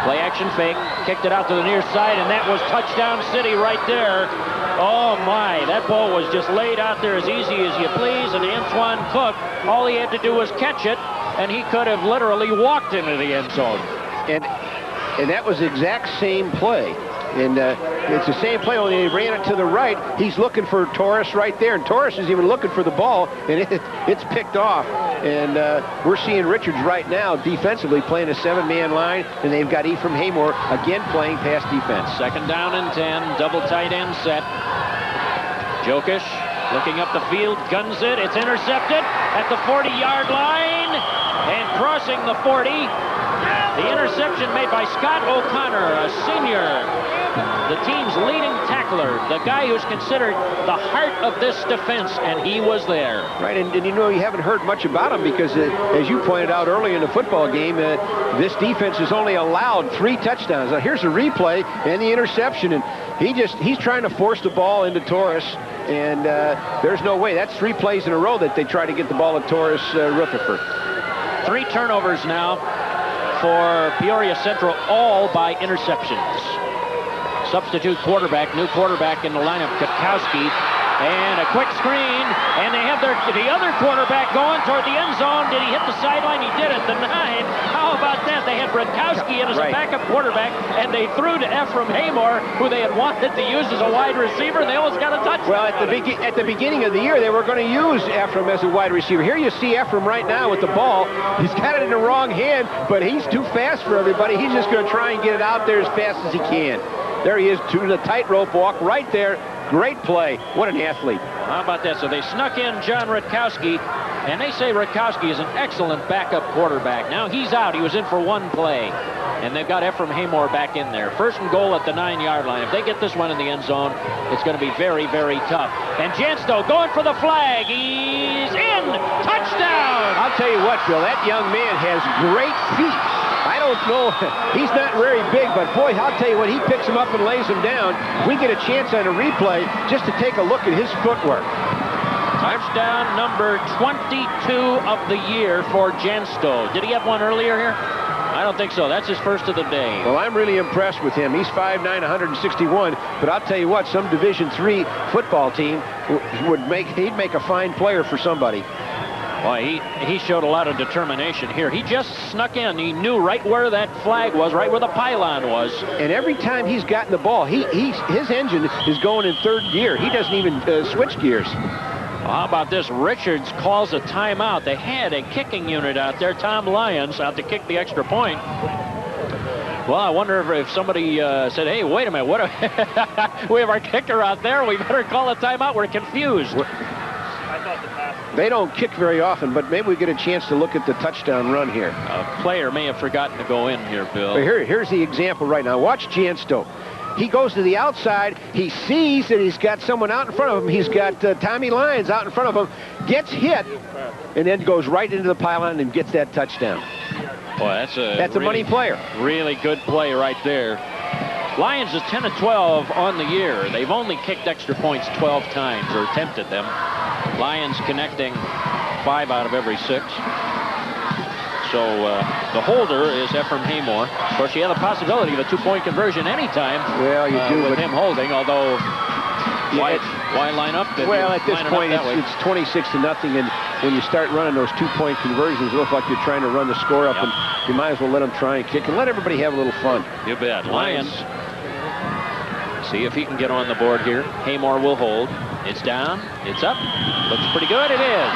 Play action fake. Kicked it out to the near side, and that was touchdown city right there. Oh, my. That ball was just laid out there as easy as you please, and Antoine Cook, all he had to do was catch it, and he could have literally walked into the end zone. And that was the exact same play And it's the same play, only he ran it to the right. He's looking for Torres right there, and Torres is even looking for the ball, and it's picked off. And we're seeing Richards right now defensively playing a 7-man line, and they've got Ephraim Haymore again playing pass defense. 2nd down and 10, double tight end set. Jokic looking up the field, guns it, it's intercepted at the 40-yard line, and crossing the 40. The interception made by Scott O'Connor, a senior, the team's leading tackler, the guy who's considered the heart of this defense, and he was there. Right, and you know, you haven't heard much about him because, as you pointed out early in the football game, this defense has only allowed 3 touchdowns. Now, here's the replay and the interception, and he's trying to force the ball into Torres, and there's no way. That's 3 plays in a row that they try to get the ball to Torres Rutherford. 3 turnovers now for Peoria Central, all by interceptions. Substitute quarterback, new quarterback in the lineup, Katkowski, and a quick screen, and they have the other quarterback going toward the end zone. Did he hit the sideline? He did at the 9. How about that? They had Rutkowski in as a backup quarterback, and they threw to Ephraim Haymore, who they had wanted to use as a wide receiver, and they almost got a touchdown. Well, at the beginning of the year, they were going to use Ephraim as a wide receiver. Here you see Ephraim right now with the ball. He's got it in the wrong hand, but he's too fast for everybody. He's just going to try and get it out there as fast as he can. There he is, to the tightrope walk right there. Great play. What an athlete. How about that? So they snuck in John Rutkowski, and they say Rutkowski is an excellent backup quarterback. Now he's out. He was in for 1 play, and they've got Ephraim Haymore back in there. 1st and goal at the 9-yard line. If they get this one in the end zone, it's going to be very, very tough. And Janstow going for the flag. He's in. Touchdown! I'll tell you what, Bill, that young man has great feet. I don't know. He's not very big, but boy, I'll tell you what, he picks him up and lays him down. We get a chance on a replay just to take a look at his footwork. Touchdown number 22 of the year for Janstow. Did he have one earlier here? I don't think so. That's his first of the day. Well, I'm really impressed with him. He's 5'9", 161, but I'll tell you what, some Division III football team he'd make a fine player for somebody. Well, he showed a lot of determination here. He just snuck in. He knew right where that flag was, right where the pylon was. And every time he's gotten the ball, his engine is going in 3rd gear. He doesn't even switch gears. Well, how about this? Richards calls a timeout. They had a kicking unit out there, Tom Lyons, out to kick the extra point. Well, I wonder if somebody said, hey, wait a minute, we have our kicker out there. We better call a timeout. We're confused. They don't kick very often, but maybe we get a chance to look at the touchdown run here. A player may have forgotten to go in here, Bill. Here's the example right now. Watch Janstow. He goes to the outside. He sees that he's got someone out in front of him. He's got Tommy Lyons out in front of him. Gets hit, and then goes right into the pylon and gets that touchdown. Boy, that's a really, money player. Really good play right there. Lions is 10 of 12 on the year. They've only kicked extra points 12 times, or attempted them. Lions connecting 5 out of every 6. So the holder is Ephraim Haymore. Of course, you have the possibility of a 2-point conversion anytime. Well, you do with him holding. Although, why line up? Well, at this point, it's 26-0, and when you start running those 2-point conversions, it looks like you're trying to run the score up, and you might as well let them try and kick and let everybody have a little fun. You bet. Lions. See if he can get on the board here. Haymore will hold. It's down. It's up. Looks pretty good. It is.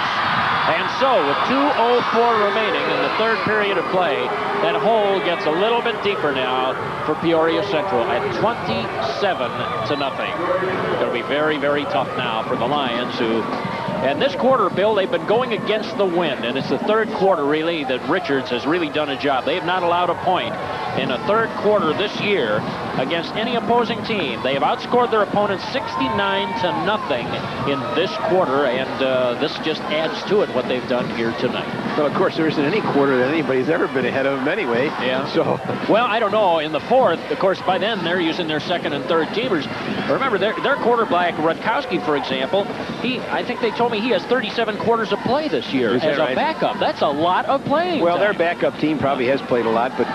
And so, with 2:04 remaining in the 3rd period of play, that hole gets a little bit deeper now for Peoria Central at 27-0. It'll be very, very tough now for the Lions, who, and this quarter, Bill, they've been going against the wind, and it's the 3rd quarter, really, that Richards has really done a job. They have not allowed a point in a 3rd quarter this year against any opposing team. They have outscored their opponents 69-0 in this quarter, and this just adds to it what they've done here tonight. Well, of course, there isn't any quarter that anybody's ever been ahead of them anyway. Yeah. So, well, I don't know. In the 4th, of course, by then they're using their 2nd and 3rd teamers. Remember, their quarterback Rutkowski, for example, I think they told me he has 37 quarters of play this year as a backup. That's a lot of playing. Well, their backup team probably has played a lot, but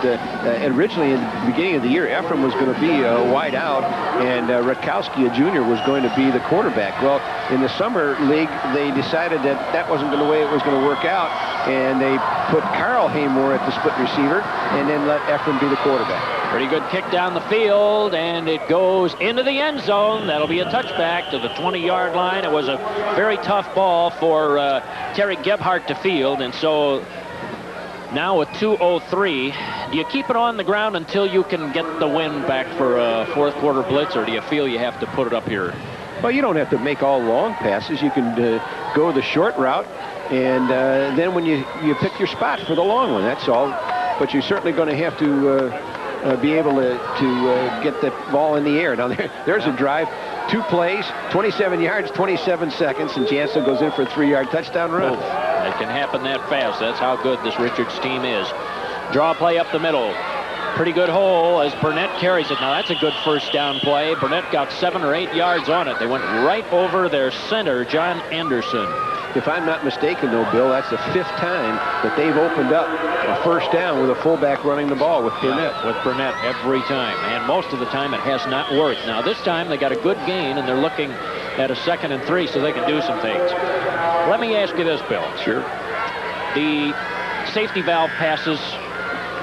originally in the beginning of the year, Ephraim was going to be wide out, and Rutkowski, a junior, was going to be the quarterback. Well, in the summer league, they decided that wasn't the way it was going to work out, and they put Carl Haymore at the split receiver, and then let Ephraim be the quarterback. Pretty good kick down the field, and it goes into the end zone. That'll be a touchback to the 20-yard line. It was a very tough ball for Terry Gebhardt to field, and so now with 2:03, do you keep it on the ground until you can get the wind back for a fourth quarter blitz, or do you feel you have to put it up here? Well, you don't have to make all long passes. You can go the short route, and then when you pick your spot for the long one, that's all. But you're certainly going to have to be able to get the ball in the air. Now, there's a drive, 2 plays, 27 yards, 27 seconds, and Jansen goes in for a 3-yard touchdown run. It can happen that fast. That's how good this Richards team is. Draw play up the middle. Pretty good hole as Burnett carries it. Now, that's a good first down play. Burnett got 7 or 8 yards on it. They went right over their center, John Anderson. If I'm not mistaken, though, Bill, that's the 5th time that they've opened up a first down with a fullback running the ball with Burnett. Yeah, with Burnett every time, and most of the time it has not worked. Now, this time they got a good gain, and they're looking at a 2nd and 3 so they can do some things. Let me ask you this, Bill. Sure. The safety valve passes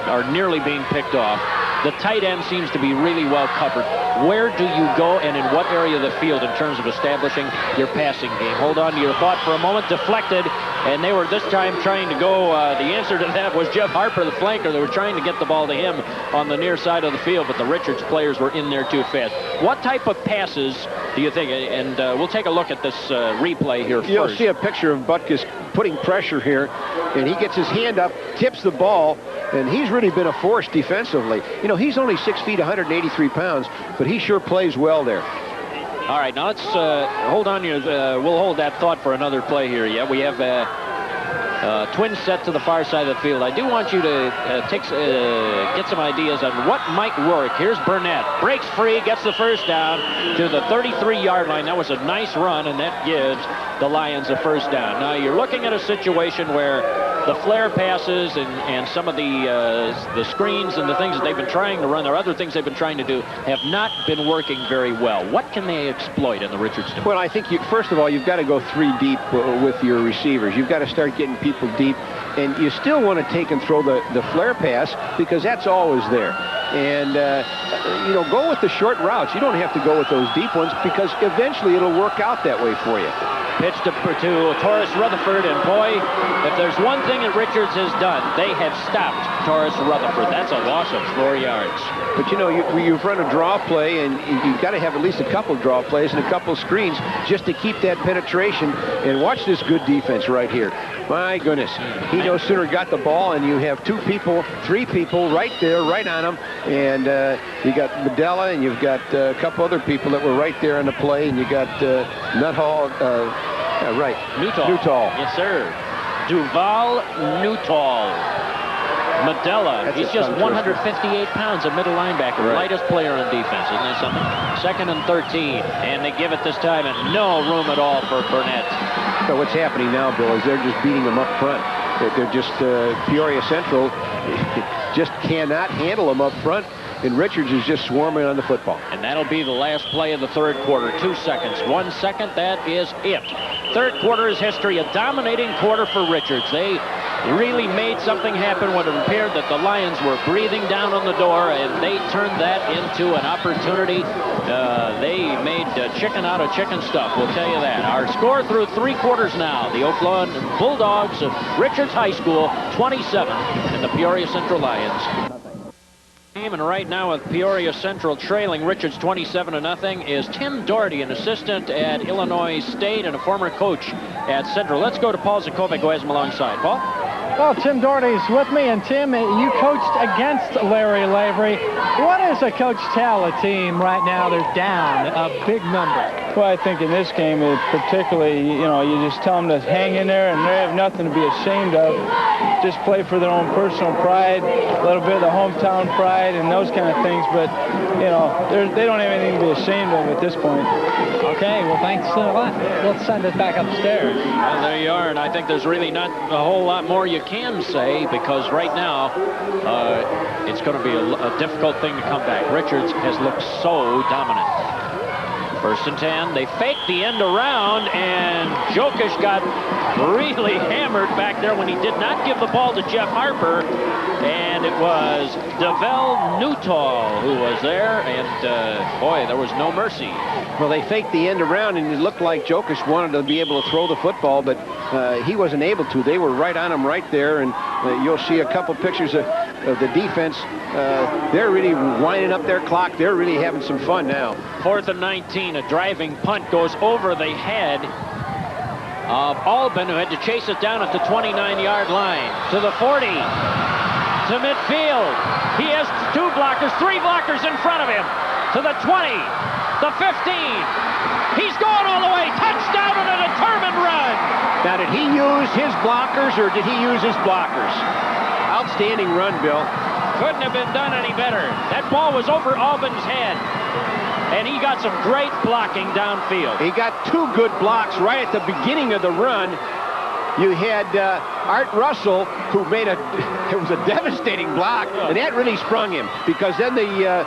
are nearly being picked off. The tight end seems to be really well covered. Where do you go and in what area of the field in terms of establishing your passing game? Hold on to your thought for a moment. Deflected, and they were this time trying to go. The answer to that was Jeff Harper, the flanker. They were trying to get the ball to him on the near side of the field, but the Richards players were in there too fast. What type of passes do you think? And we'll take a look at this replay here first. You'll see a picture of Butkus putting pressure here, and he gets his hand up, tips the ball, and he's really been a force defensively. You know, he's only 6 feet, 183 pounds, but he sure plays well there. All right, now let's hold on here. We'll hold that thought for another play here. Yeah, we have twin set to the far side of the field. I do want you to get some ideas on what might work. Here's Burnett. Breaks free, gets the first down to the 33-yard line. That was a nice run, and that gives the Lions a first down. Now, you're looking at a situation where the flare passes and some of the screens and the things that they've been trying to run, or other things they've been trying to do, have not been working very well. What can they exploit in the Richards team? Well, I think, first of all, you've got to go 3 deep with your receivers. You've got to start getting people deep, and you still want to take and throw the flare pass because that's always there. And, you know, go with the short routes. You don't have to go with those deep ones because eventually it'll work out that way for you. Pitch to Taurus Rutherford, and boy, if there's one thing that Richards has done, they have stopped Taurus Rutherford. That's a loss of 4 yards. But, you know, you've run a draw play, and you've got to have at least a couple draw plays and a couple screens just to keep that penetration. And watch this good defense right here. My goodness. He no sooner got the ball, and you have 2 people, 3 people right there, right on him. And you got Medella, and you've got a couple other people that were right there on the play, and you got Nuthall, right. Newtall. Yes, sir. Duval Newtall. Medella, he's just 158 pounds, a middle linebacker, right. Lightest player on defense. Isn't that something? 2nd and 13, and they give it this time, and no room at all for Burnett. So what's happening now, Bill, is they're just beating them up front. They're just, Peoria Central just cannot handle them up front, and Richards is just swarming on the football. And that'll be the last play of the 3rd quarter. 2 seconds, 1 second, that is it. 3rd quarter is history, a dominating quarter for Richards. They really made something happen when it appeared that the Lions were breathing down on the door, and they turned that into an opportunity. They made chicken out of chicken stuff, we'll tell you that. Our score through 3 quarters now, the Oakland Bulldogs of Richards High School, 27, and the Peoria Central Lions. And right now with Peoria Central trailing Richards 27-0 is Tim Doherty, an assistant at Illinois State and a former coach at Central. Let's go to Paul Zakovic, who has him alongside. Paul? Well, Tim Doherty's with me, and Tim, you coached against Larry Lavery. What does a coach tell a team right now they're down a big number? Well, I think in this game, particularly, you know, you just tell them to hang in there and they have nothing to be ashamed of. Just play for their own personal pride, a little bit of the hometown pride and those kind of things. But, you know, they don't have anything to be ashamed of at this point. Okay, well, thanks a lot. We'll send it back upstairs. Well, there you are, and I think there's really not a whole lot more you can say, because right now it's going to be a difficult thing to come back. Richards has looked so dominant. First and 10. They faked the end around, and Jokic got really hammered back there when he did not give the ball to Jeff Harper. And it was DeVell Newtall who was there, and boy, there was no mercy. Well, they faked the end around, and it looked like Jokic wanted to be able to throw the football, but he wasn't able to. They were right on him right there, and you'll see a couple pictures of the defense. They're really winding up their clock. They're really having some fun now. 4th and 19, a driving punt goes over the head of Albin, who had to chase it down at the 29-yard line. To the 40, to midfield. He has 2 blockers, 3 blockers in front of him. To the 20, the 15. He's going all the way. Touchdown and a determined run. Now, did he use his blockers or did he use his blockers? Outstanding run, Bill. Couldn't have been done any better. That ball was over Albin's head, and he got some great blocking downfield. He got 2 good blocks right at the beginning of the run. You had Art Russell, who made it was a devastating block, and that really sprung him, because then the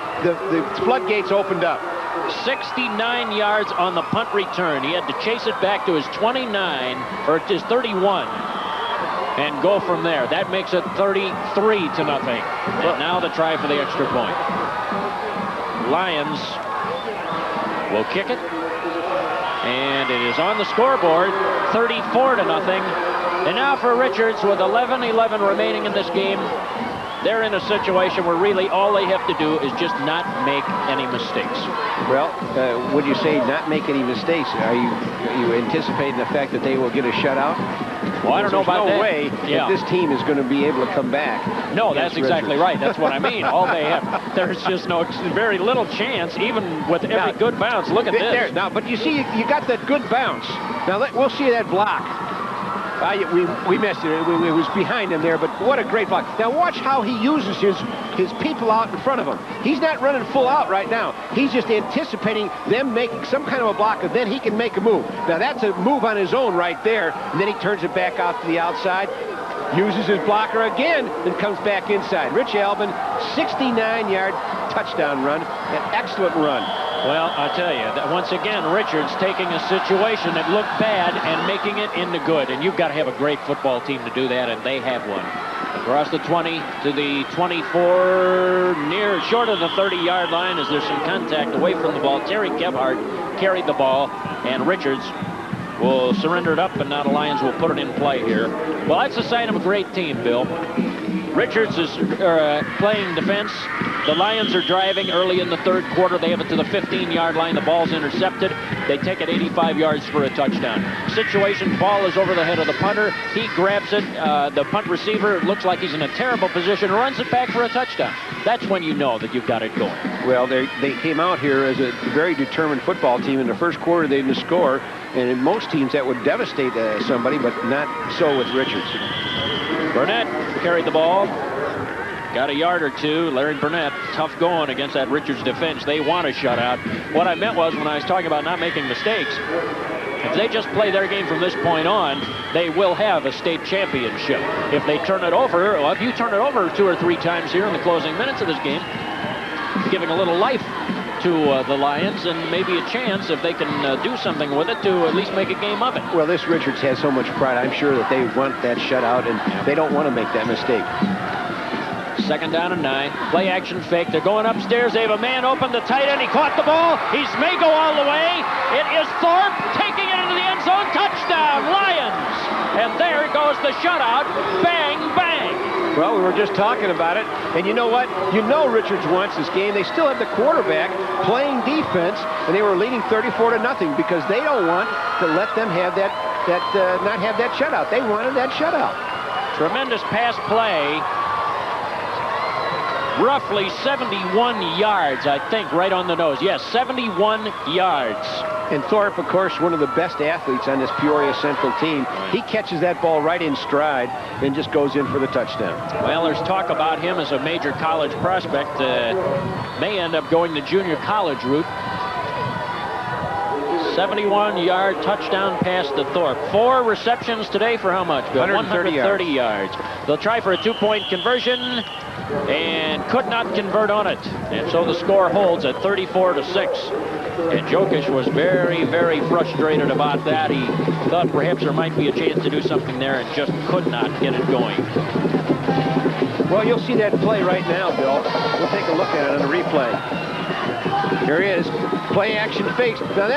floodgates opened up. 69 yards on the punt return. He had to chase it back to his 29, or his 31, and go from there. That makes it 33-0. And now the try for the extra point. Lions will kick it, and it is on the scoreboard, 34-0. And now for Richards, with 11:11 remaining in this game. They're in a situation where really all they have to do is just not make any mistakes. Well, would you say not make any mistakes? Are you anticipating the fact that they will get a shutout? Well, I don't know about that. There's no way that this team is going to be able to come back. No, that's exactly right. That's what I mean. All they have, there's just very little chance, even with every good bounce. Look at this. Now, but you see, you got that good bounce. Now, we'll see that block. We missed it. It was behind him there, but what a great block. Now watch how he uses his people out in front of him. He's not running full out right now. He's just anticipating them making some kind of a block, and then he can make a move. Now that's a move on his own right there, and then he turns it back out to the outside, uses his blocker again, and comes back inside. Rich Albin, 69-yard touchdown run, an excellent run. Well, I tell you, that once again, Richards taking a situation that looked bad and making it into good. And you've got to have a great football team to do that, and they have one. Across the 20 to the 24, short of the 30-yard line, as there's some contact away from the ball. Terry Gebhardt carried the ball, and Richards will surrender it up, and now the Lions will put it in play here. Well, that's a sign of a great team, Bill. Richards is playing defense. The Lions are driving early in the 3rd quarter. They have it to the 15-yard line. The ball's intercepted. They take it 85 yards for a touchdown. Situation, ball is over the head of the punter. He grabs it. The punt receiver looks like he's in a terrible position, runs it back for a touchdown. That's when you know that you've got it going. Well, they came out here as a very determined football team. In the 1st quarter, they didn't score. And in most teams, that would devastate somebody, but not so with Richards. Burnett carried the ball. Got a yard or 2. Larry Burnett, tough going against that Richards defense. They want a shutout. What I meant was, when I was talking about not making mistakes, if they just play their game from this point on, they will have a state championship. If they turn it over, well, if you turn it over 2 or 3 times here in the closing minutes of this game, giving a little life to the Lions, and maybe a chance, if they can do something with it, to at least make a game of it. Well, this Richards has so much pride. I'm sure that they want that shutout, and they don't want to make that mistake. 2nd down and 9. Play action fake. They're going upstairs. They have a man open. The tight end. He caught the ball. He may go all the way. It is Thorpe taking it into the end zone. Touchdown, Lions. And there goes the shutout. Bang, bang. Well, we were just talking about it, and you know what? You know Richards wants this game. They still have the quarterback playing defense, and they were leading 34-0 because they don't want to let them have not have that shutout. They wanted that shutout. Tremendous pass play. Roughly 71 yards, I think, right on the nose. Yes, 71 yards. And Thorpe, of course, one of the best athletes on this Peoria Central team. He catches that ball right in stride and just goes in for the touchdown. Well, there's talk about him as a major college prospect. May end up going the junior college route. 71-yard touchdown pass to Thorpe. 4 receptions today for how much, Bill? 130 yards. They'll try for a 2-point conversion and could not convert on it. And so the score holds at 34-6. And Jokic was very, very frustrated about that. He thought perhaps there might be a chance to do something there and just could not get it going. Well, you'll see that play right now, Bill. We'll take a look at it on the replay. Here he is. Play action fakes. Now,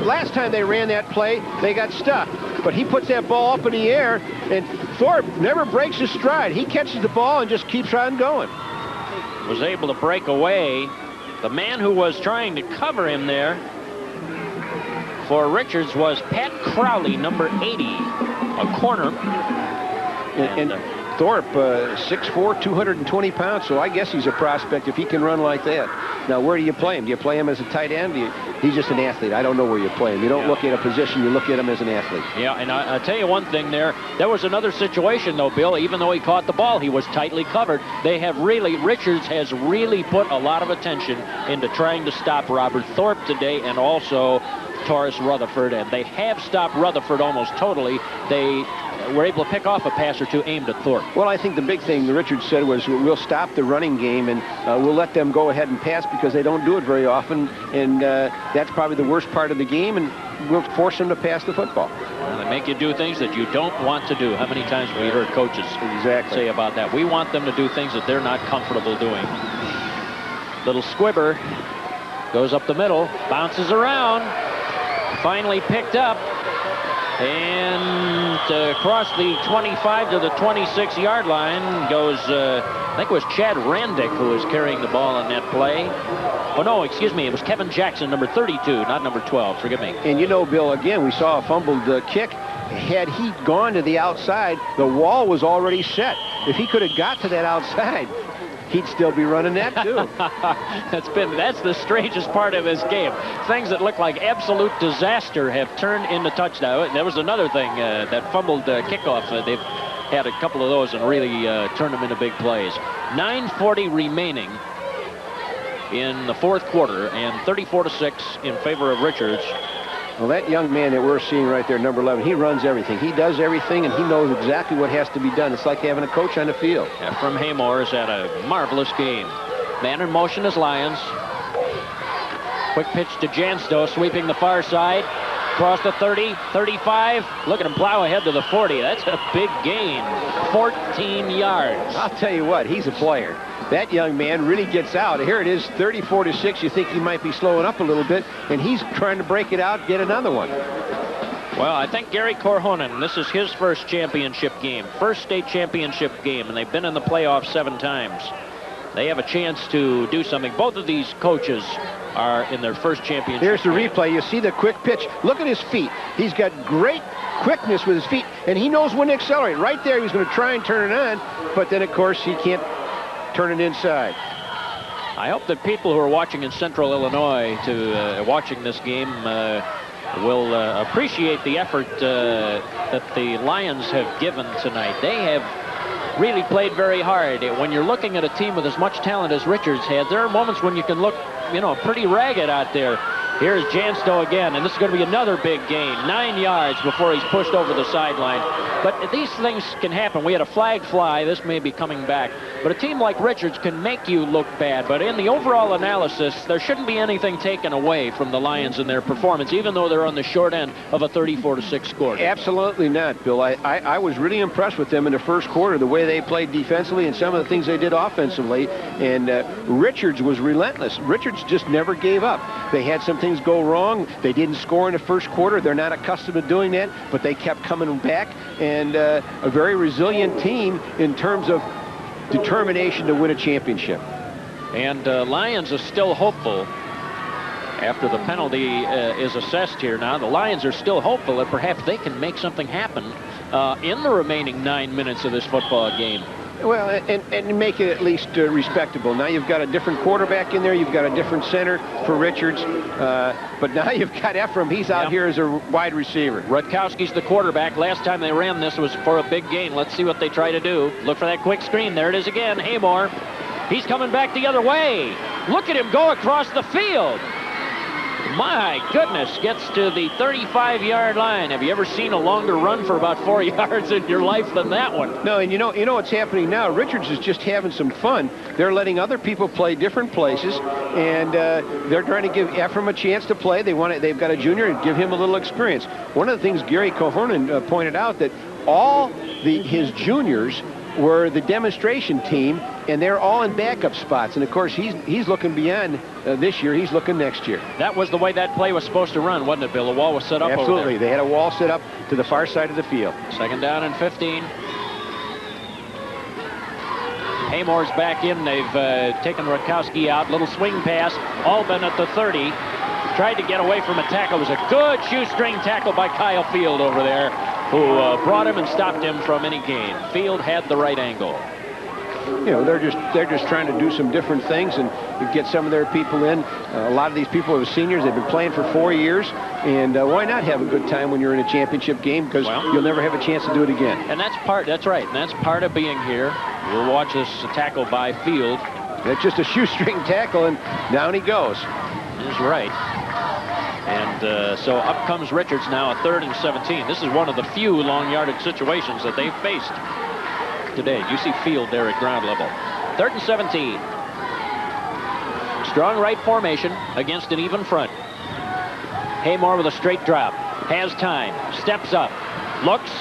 last time they ran that play, they got stuck. But he puts that ball up in the air, and Thorpe never breaks his stride. He catches the ball and just keeps on going. Was able to break away. The man who was trying to cover him there for Richards was Pat Crowley, number 80, a corner. And Thorpe, 6'4", 220 pounds, so I guess he's a prospect if he can run like that. Now, where do you play him? Do you play him as a tight end? He's just an athlete. I don't know where you play him. You don't look at a position, you look at him as an athlete. Yeah, and I'll tell you one thing there. There was another situation, though, Bill. Even though he caught the ball, he was tightly covered. Richards has really put a lot of attention into trying to stop Robert Thorpe today and also Taurus Rutherford, and they have stopped Rutherford almost totally. They were able to pick off a pass or two aimed at Thorpe. Well, I think the big thing Richards said was we'll stop the running game and we'll let them go ahead and pass because they don't do it very often, and that's probably the worst part of the game, and we'll force them to pass the football. Well, they make you do things that you don't want to do. How many times have we heard coaches say about that? We want them to do things that they're not comfortable doing. Little squibber goes up the middle, bounces around, finally picked up, and across the 25 to the 26-yard line goes, I think it was Chad Randick who was carrying the ball on that play. Oh, no, excuse me, it was Kevin Jackson, number 32, not number 12, forgive me. And you know, Bill, again, we saw a fumbled kick. Had he gone to the outside, the wall was already set. If he could have got to that outside, he'd still be running that too. That's the strangest part of this game. Things that look like absolute disaster have turned into touchdown. There was another thing, that fumbled kickoff. They've had a couple of those and really turned them into big plays. 9:40 remaining in the fourth quarter, and 34-6 in favor of Richards. Well, that young man that we're seeing right there, number 11, he runs everything. He does everything, and he knows exactly what has to be done. It's like having a coach on the field. Ephraim Haymore has had a marvelous game. Man in motion is Lyons. Quick pitch to Jansto, sweeping the far side. Across the 30, 35. Look at him plow ahead to the 40. That's a big gain. 14 yards. I'll tell you what, he's a player. That young man really gets out. Here it is, 34-6. You think he might be slowing up a little bit, and he's trying to break it out, get another one. Well, I think Gary Korhonen, this is his first championship game, first state championship game, and they've been in the playoffs 7 times. They have a chance to do something. Both of these coaches are in their first championship. Here's the game. replay. You see the quick pitch. Look at his feet. He's got great quickness with his feet, and he knows when to accelerate. Right there, he's going to try and turn it on, but then, of course, he can't turn it inside. I hope that people who are watching in Central Illinois watching this game will appreciate the effort that the Lions have given tonight. They have really played very hard. When you're looking at a team with as much talent as Richards had, there are moments when you can look, pretty ragged out there. Here's Jansto again, and this is going to be another big gain. 9 yards before he's pushed over the sideline. But these things can happen. We had a flag fly. This may be coming back. But a team like Richards can make you look bad. But in the overall analysis, there shouldn't be anything taken away from the Lions in their performance, even though they're on the short end of a 34-6 score. Absolutely not, Bill. I was really impressed with them in the first quarter, the way they played defensively and some of the things they did offensively. And Richards was relentless. Richards just never gave up. They had some things go wrong. They didn't score in the first quarter. They're not accustomed to doing that, but they kept coming back. And a very resilient team in terms of determination to win a championship. And Lions are still hopeful after the penalty is assessed here now. The Lions are still hopeful that perhaps they can make something happen in the remaining 9 minutes of this football game. Well, and make it at least respectable. Now you've got a different quarterback in there. You've got a different center for Richards. But now you've got Ephraim. He's out here as a wide receiver. Rutkowski's the quarterback. Last time they ran this was for a big gain. Let's see what they try to do. Look for that quick screen. There it is again. Haymore. He's coming back the other way. Look at him go across the field. my goodness, gets to the 35-yard line. Have you ever seen a longer run for about 4 yards in your life than that one? No, and you know what's happening now? Richards is just having some fun. They're letting other people play different places, and they're trying to give Ephraim a chance to play. They've got a junior and give him a little experience. One of the things Gary Cohonen pointed out that all his juniors were the demonstration team, and they're all in backup spots. And of course, he's looking beyond this year. He's looking next year. That was the way that play was supposed to run, wasn't it, Bill? The wall was set up. Absolutely. Over there. They had a wall set up to the far side of the field. 2nd down and 15. Haymore's back in. They've taken Rutkowski out. Little swing pass. Albin at the 30. Tried to get away from a tackle. It was a good shoestring tackle by Kyle Field over there, who brought him and stopped him from any gain. Field had the right angle. You know, they're just trying to do some different things and get some of their people in. A lot of these people are seniors. They've been playing for 4 years, and why not have a good time when you're in a championship game? Because you'll never have a chance to do it again. And that's right. And that's part of being here. We'll watch this tackle by Field. It's just a shoestring tackle, and down he goes. He's right. And so up comes Richards now, a 3rd and 17. This is one of the few long yardage situations that they've faced today. You see Field there at ground level. 3rd and 17. Strong right formation against an even front. Haymore with a straight drop. Has time. Steps up. Looks.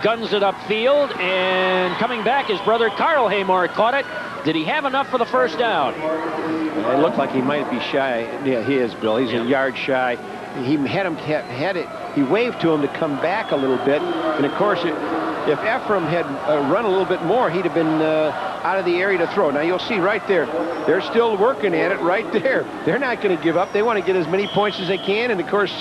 Guns it upfield. And coming back, his brother Carl Haymore caught it. Did he have enough for the 1st down? It looked like he might be shy. Yeah, he is, Bill. He's a yard shy. He had it. He waved to him to come back a little bit. And of course, if Ephraim had run a little bit more, he'd have been out of the area to throw. Now you'll see right there, they're still working at it right there. They're not going to give up. They want to get as many points as they can. And of course,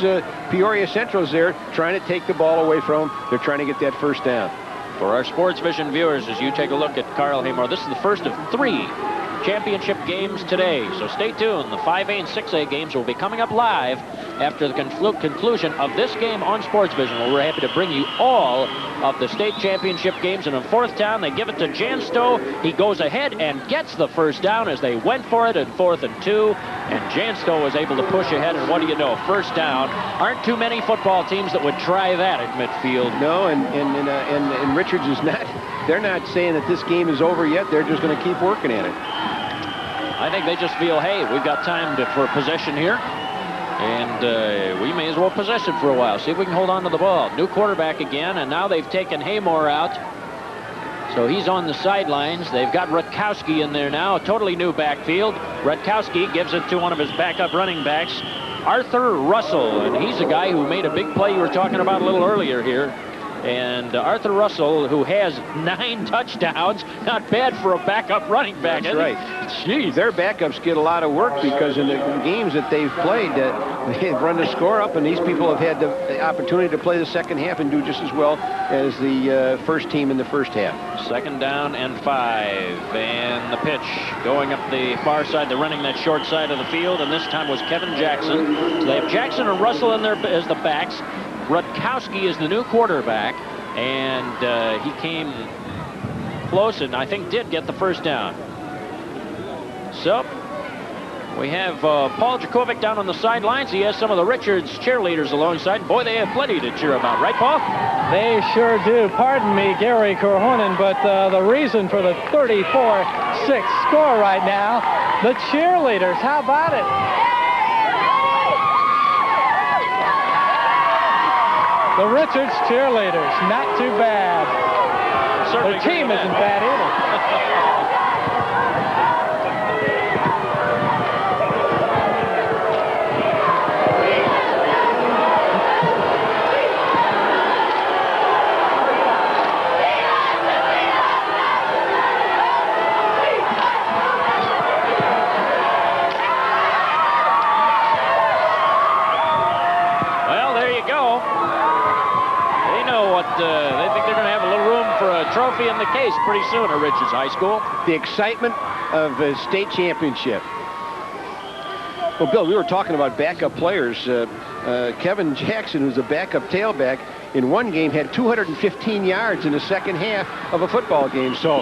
Peoria Central's there trying to take the ball away from them. They're trying to get that 1st down. For our Sports Vision viewers, as you take a look at Carl Haymore, this is the first of 3 championship games today. So stay tuned. The 5A and 6A games will be coming up live after the conclusion of this game on Sports Vision. We're happy to bring you all of the state championship games. And in 4th down, they give it to Janstow. He goes ahead and gets the 1st down as they went for it in 4th and 2. And Janstow was able to push ahead. And what do you know? 1st down. Aren't too many football teams that would try that at midfield. No, and Richards is not. They're not saying that this game is over yet. They're just going to keep working at it. I think they just feel, hey, we've got time for possession here, and we may as well possess it for a while. See if we can hold on to the ball. New quarterback again, and now they've taken Haymore out. So he's on the sidelines. They've got Rutkowski in there now, a totally new backfield. Rutkowski gives it to one of his backup running backs, Arthur Russell, and he's a guy who made a big play you were talking about a little earlier here. And Arthur Russell, who has 9 touchdowns, not bad for a backup running back. That's right. Jeez. Their backups get a lot of work because in the games that they've played, they've run the score up, and these people have had the opportunity to play the 2nd half and do just as well as the first team in the 1st half. 2nd down and 5, and the pitch going up the far side. They're running that short side of the field, and this time was Kevin Jackson. So they have Jackson and Russell in there as the backs. Rutkowski is the new quarterback, and he came close and I think did get the 1st down. So we have Paul Jakovic down on the sidelines. He has some of the Richards cheerleaders alongside. Boy, they have plenty to cheer about, right, Paul? They sure do. Pardon me, Gary Corhonen, but the reason for the 34-6 score right now, the cheerleaders, how about it? The Richards cheerleaders, not too bad. Their team isn't bad either. They think they're going to have a little room for a trophy in the case pretty soon at Richards High School. The excitement of a state championship. Well, Bill, we were talking about backup players. Kevin Jackson, who's a backup tailback, in one game had 215 yards in the 2nd half of a football game. So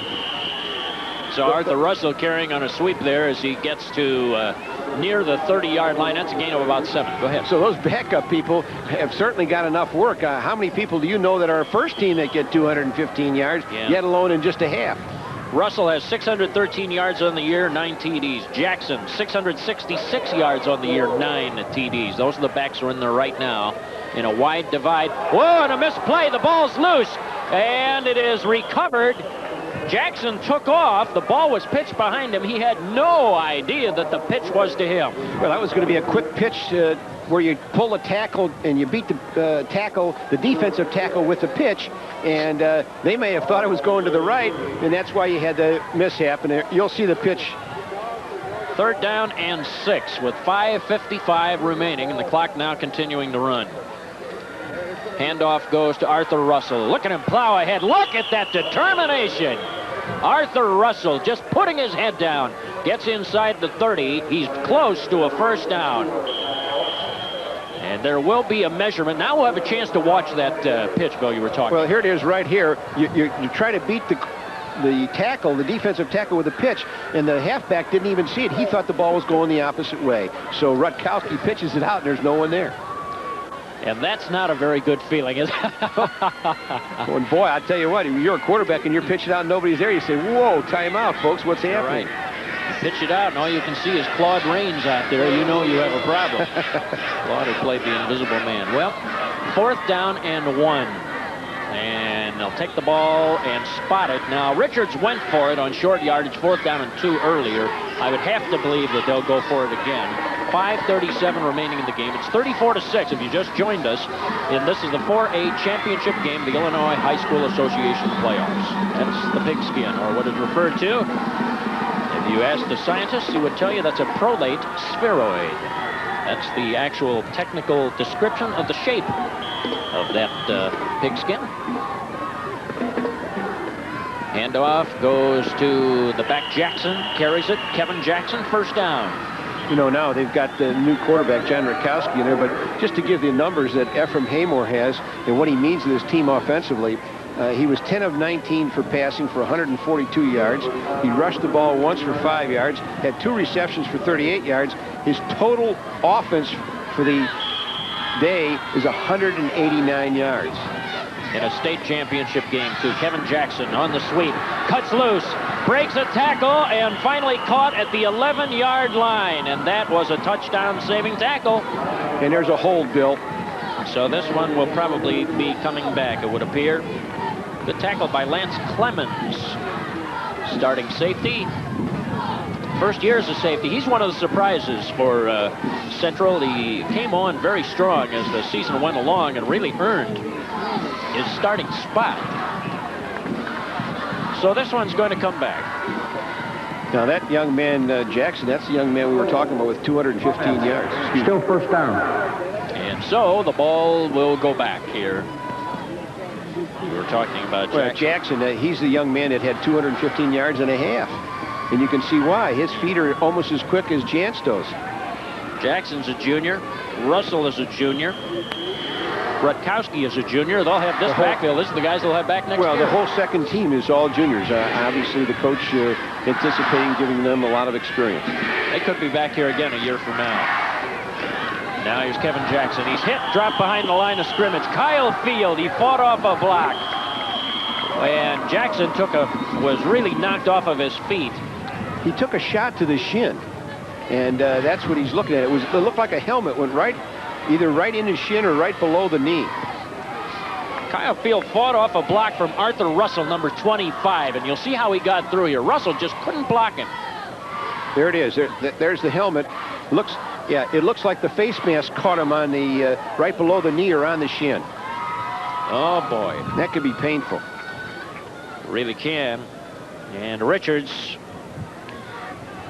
Arthur Russell carrying on a sweep there as he gets to near the 30-yard line. That's a gain of about 7. Go ahead. So those backup people have certainly got enough work. How many people do you know that are a first team that get 215 yards, yet alone in just a half? Russell has 613 yards on the year, 9 TDs. Jackson, 666 yards on the year, 9 TDs. Those are the backs who are in there right now in a wide divide. Whoa, and a misplay. The ball's loose, and it is recovered. Jackson took off. The ball was pitched behind him. He had no idea that the pitch was to him. Well, that was going to be a quick pitch where you pull a tackle and you beat the tackle, the defensive tackle, with the pitch, and they may have thought it was going to the right, and that's why you had the mishap. And you'll see the pitch. 3rd down and 6 with 5:55 remaining, and the clock now continuing to run. Handoff goes to Arthur Russell. Look at him plow ahead. Look at that determination. Arthur Russell just putting his head down. Gets inside the 30. He's close to a first down. And there will be a measurement. Now we'll have a chance to watch that pitch, Bill, you were talking. Well, here it is right here. You try to beat the tackle, the defensive tackle, with a pitch, and the halfback didn't even see it. He thought the ball was going the opposite way. So Rutkowski pitches it out, and there's no one there. And that's not a very good feeling, is it? Well, boy, I tell you what, if you're a quarterback and you're pitching out and nobody's there, you say, whoa, time out, folks, what's happening? Right. Pitch it out, and all you can see is Claude Rains out there. You know you have a problem. Claude had played the invisible man. Well, 4th down and 1. And they'll take the ball and spot it. Now, Richards went for it on short yardage, 4th down and 2 earlier. I would have to believe that they'll go for it again. 5:37 remaining in the game. It's 34-6 if you just joined us. And this is the 4A championship game of the Illinois High School Association playoffs. That's the pigskin, or what is referred to. If you ask the scientists, he would tell you that's a prolate spheroid. That's the actual technical description of the shape of that pigskin. Handoff goes to the back. Jackson carries it. Kevin Jackson, first down. You know, now they've got the new quarterback, John Rutkowski, in there, but just to give the numbers that Ephraim Haymore has and what he means to this team offensively, he was 10 of 19 for passing for 142 yards. He rushed the ball once for 5 yards, had 2 receptions for 38 yards. His total offense for the day is 189 yards. In a state championship game, too. Kevin Jackson on the sweep, cuts loose, breaks a tackle, and finally caught at the 11-yard line. And that was a touchdown-saving tackle. And there's a hold, Bill. So this one will probably be coming back, it would appear. The tackle by Lance Clemens, starting safety. First year as a safety. He's one of the surprises for Central. He came on very strong as the season went along and really earned his starting spot. So this one's going to come back. Now that young man, Jackson, that's the young man we were talking about with 215 yards. Still first down. And so the ball will go back here. We were talking about Jackson. Well, Jackson, he's the young man that had 215 yards and a half. And you can see why. His feet are almost as quick as Jansto's. Jackson's a junior. Russell is a junior. Rutkowski is a junior. They'll have this backfield. This is the guys they'll have back next year. Well, the whole second team is all juniors. Obviously, the coach anticipating giving them a lot of experience. They could be back here again a year from now. Now here's Kevin Jackson. He's hit, dropped behind the line of scrimmage. Kyle Field, he fought off a block. And Jackson was really knocked off of his feet. He took a shot to the shin, and that's what he's looking at. It looked like a helmet went either right in his shin or right below the knee. Kyle Field fought off a block from Arthur Russell, number 25, and you'll see how he got through here. Russell just couldn't block him. There it is. There's the helmet. It looks like the face mask caught him on the right below the knee or on the shin. Oh boy, that could be painful. Really can. And Richards,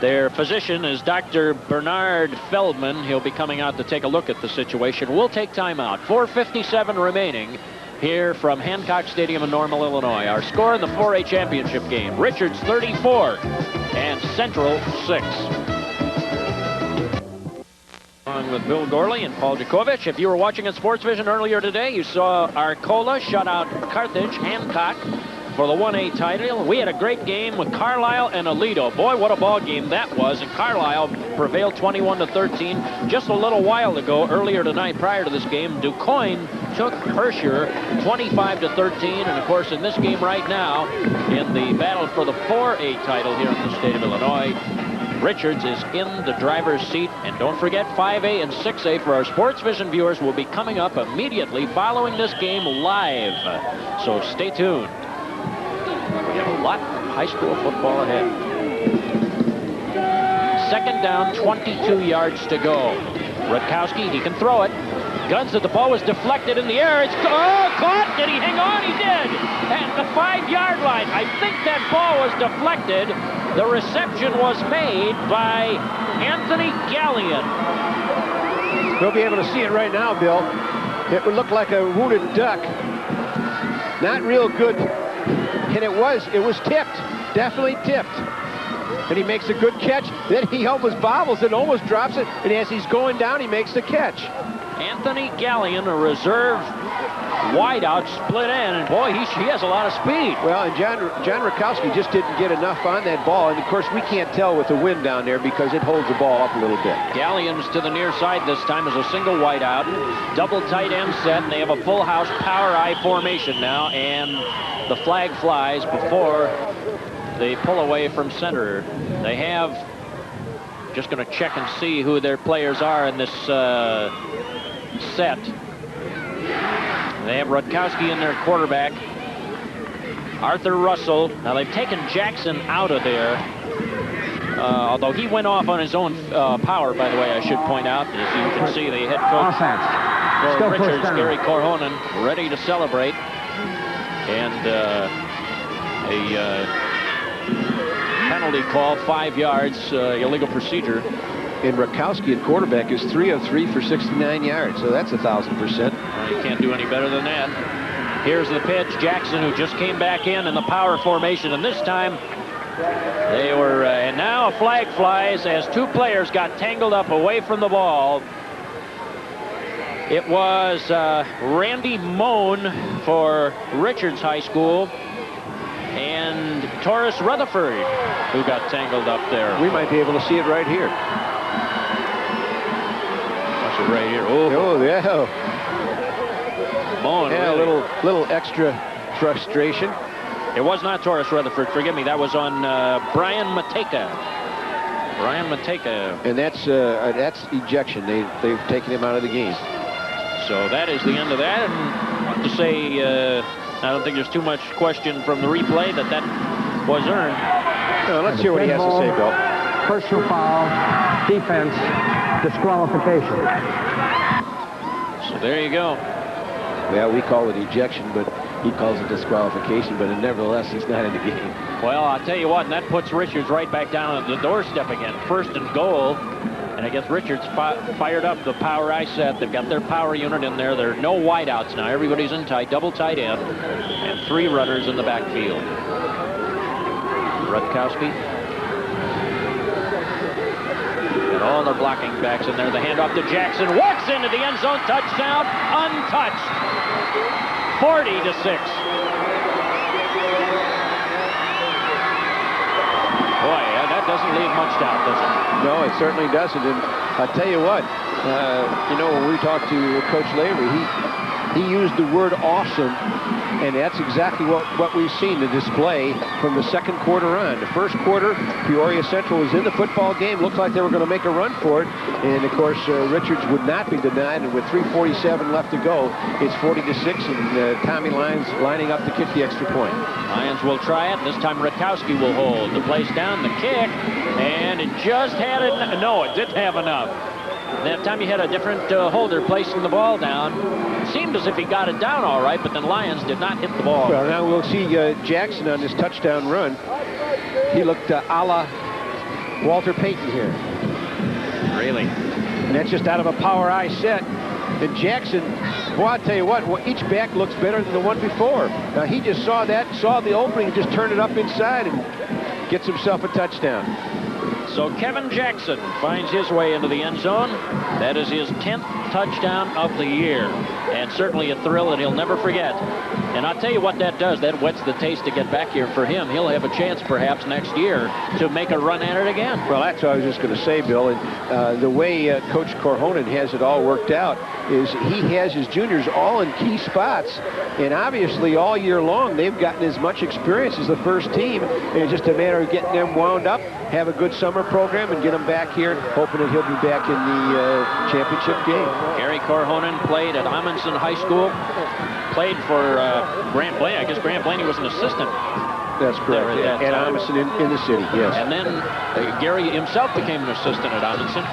their physician is Dr. Bernard Feldman. He'll be coming out to take a look at the situation. We'll take time out. 4:57 remaining here from Hancock Stadium in Normal, Illinois. Our score in the 4A championship game. Richards 34 and Central 6. Along with Bill Gorley and Paul Jakovich. If you were watching at Sports Vision earlier today, you saw Arcola shut out Carthage. Hancock for the 1A title. We had a great game with Carlisle and Aledo. Boy, what a ball game that was. And Carlisle prevailed 21-13. Just a little while ago, earlier tonight, prior to this game, DuQuoin took Herscher 25-13. And of course, in this game right now, in the battle for the 4A title here in the state of Illinois, Richards is in the driver's seat. And don't forget, 5A and 6A for our Sports Vision viewers will be coming up immediately following this game live. So stay tuned. We have a lot of high school football ahead. Second down, 22 yards to go. Rutkowski, he can throw it. Guns that the ball was deflected in the air. It's caught. Did he hang on? He did. At the 5-yard line. I think that ball was deflected. The reception was made by Anthony Gallion. We'll be able to see it right now, Bill. It would look like a wounded duck. Not real good. And it was tipped. Definitely tipped. And he makes a good catch. Then he almost bobbles it, almost drops it. And as he's going down, he makes the catch. Anthony Gallion, a reserve wideout, split end, and boy, he has a lot of speed. Well, and John Rutkowski just didn't get enough on that ball, and of course we can't tell with the wind down there because it holds the ball up a little bit. Gallion's to the near side this time as a single wideout, double tight end set, and they have a full house power I formation now, and the flag flies before they pull away from center. They have, just going to check and see who their players are in this set. They have Rutkowski in their quarterback. Arthur Russell. Now they've taken Jackson out of there. Although he went off on his own power, by the way, I should point out. As you can see, the head coach for Richards, Gary Corhonen, ready to celebrate. And a penalty call, 5 yards, illegal procedure. And Rutkowski at quarterback is 3 of 3 for 69 yards, so that's 1,000%. Well, you can't do any better than that. Here's the pitch. Jackson, who just came back in the power formation, and this time they were, and now a flag flies as two players got tangled up away from the ball. It was Randy Moan for Richards High School and Taurus Rutherford who got tangled up there. We might be able to see it right here. Watch it right here. Oh, yeah. Moan, yeah, really. a little extra frustration. It was not Taurus Rutherford, forgive me. That was on Brian Mateka. Brian Mateka. And that's ejection. They've taken him out of the game. So that is the end of that. And I have to say, I don't think there's too much question from the replay that was earned. No, let's hear what he has to say, Bill. Personal foul, defense, disqualification. So there you go. Well, we call it ejection, but he calls it disqualification, but nevertheless, he's not in the game. Well, I'll tell you what, and that puts Richards right back down at the doorstep again. First and goal. And I guess Richards fired up the power I set. They've got their power unit in there. There are no wideouts now. Everybody's in tight, double tight end, and 3 runners in the backfield. Rutkowski. And all their blocking backs in there. The handoff to Jackson. Walks into the end zone. Touchdown. Untouched. 40-6. Boy, that doesn't leave much doubt, does it? No, it certainly doesn't. And I'll tell you what, you know, when we talked to Coach Lavery, he used the word awesome, and that's exactly what we've seen, the display from the second quarter on. The first quarter, Peoria Central was in the football game. Looked like they were going to make a run for it. And, of course, Richards would not be denied. And with 3:47 left to go, it's 40-6, and Tommy Lyons lining up to kick the extra point. Lions will try it. This time Rutkowski will hold. The place down, the kick, and it just had it. No, it didn't have enough. That time he had a different holder placing the ball down. It seemed as if he got it down all right, but then Lyons did not hit the ball. Well, now we'll see Jackson on this touchdown run. He looked a la Walter Payton here. Really? And that's just out of a power I set. And Jackson, boy, I'll tell you what, each back looks better than the one before. Now, he just saw the opening, just turned it up inside and gets himself a touchdown. So Kevin Jackson finds his way into the end zone. That is his 10th touchdown of the year. and certainly a thrill that he'll never forget. And I'll tell you what that does. That whets the taste to get back here for him. He'll have a chance perhaps next year to make a run at it again. Well, that's what I was just going to say, Bill. And the way Coach Korhonen has it all worked out is he has his juniors all in key spots. And obviously all year long they've gotten as much experience as the first team. And it's just a matter of getting them wound up, have a good summer program, and get them back here, hoping that he'll be back in the championship game. Gary Korhonen played at Amundsen High School, played for Grant Blaney. I guess Grant Blaney was an assistant. That's correct. At Amundsen in the city, yes. And then Gary himself became an assistant at Amundsen.